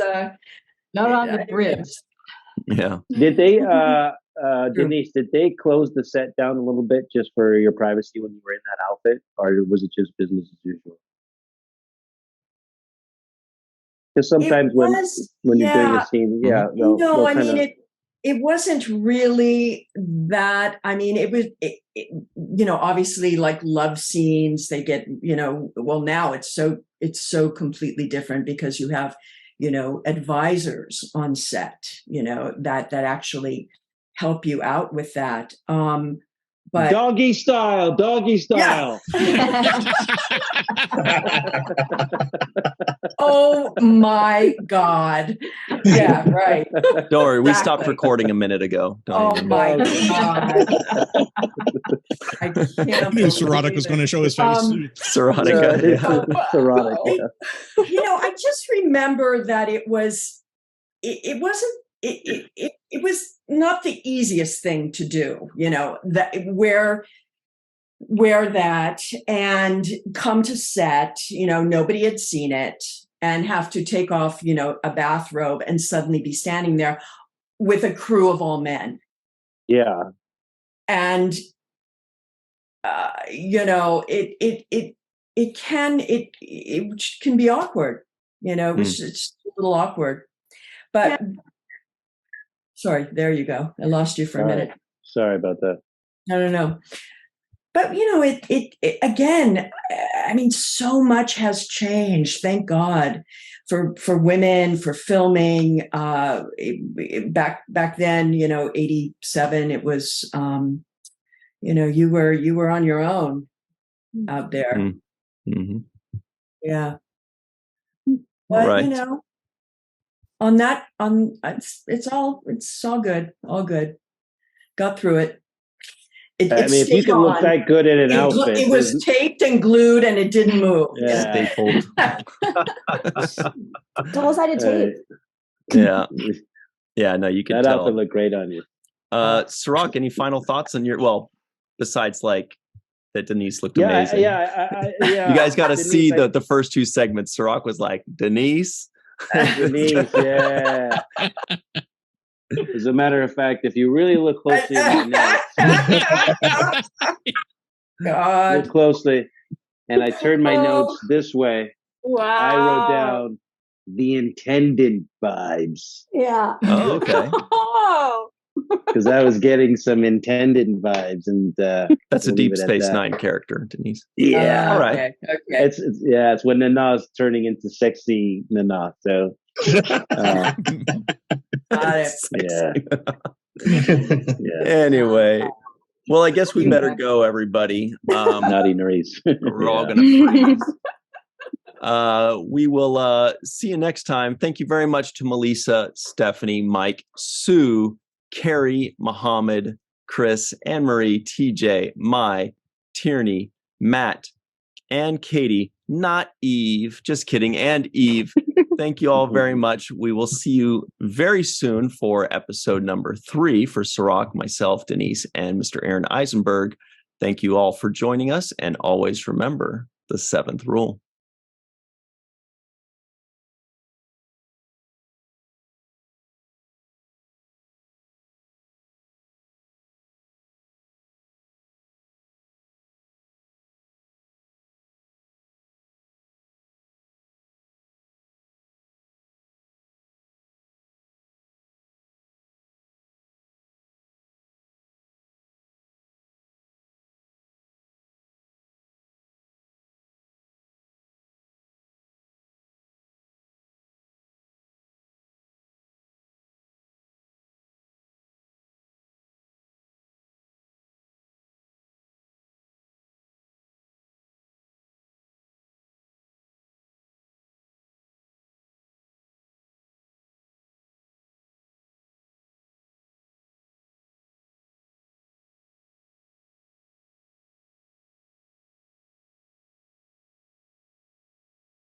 not on the ribs. Yeah. Did they, Denise? Did they close the set down a little bit just for your privacy when you were in that outfit, or was it just business as usual? Because sometimes when you're doing a scene, they'll I mean, it wasn't really that. I mean, it was, obviously like love scenes, they get, well, now it's so completely different because you have, advisors on set, that actually help you out with that. But doggy style. Yeah. Oh my God. Yeah, right. Don't worry, we stopped recording a minute ago. Oh my God. I can't knew Cirroc was going to show his face. Cirroc. I just remember that it was not the easiest thing to do, that wear that and come to set, nobody had seen it, and have to take off, a bathrobe and suddenly be standing there with a crew of all men. Yeah. And, it can be awkward, it's a little awkward, but sorry, there you go. I lost you for a minute. Sorry about that. No. But, it again, I mean, so much has changed. Thank God for women, for filming. Back then, 87, it was, you were on your own out there. Mm-hmm. Yeah. But, right. it's all good. All good. Got through it. If you can look that good in an outfit. It was taped and glued and it didn't move. Yeah. Stapled. Double-sided tape. Yeah. Yeah, no, you can that tell. outfit looked great on you. Cirroc, any final thoughts on besides like that Denise looked amazing? Yeah. You guys got to see the first two segments. Cirroc was like, Denise, yeah. As a matter of fact, if you really look closely at my notes, look closely, and I turned my notes this way, I wrote down the intendant vibes. Yeah. Oh, okay. Because I was getting some intendant vibes, and that's a Deep Space Nine character, Denise. Yeah. All right. Okay. It's when Nana's turning into sexy Nana. So. Yeah. Anyway, well, I guess we better go, everybody. Naughty Nerys. We're all gonna freeze. We will see you next time. Thank you very much to Malissa, Stephanie, Mike, Sue, Carrie, Muhammad, Chris, Anne Marie, TJ, Mai, Tierney, Matt, and Katie, not Eve. Just kidding. And Eve, thank you all very much. We will see you very soon for episode number 3 for Cirroc, myself, Denise, and Mr. Aaron Eisenberg. Thank you all for joining us. And always remember the 7th rule.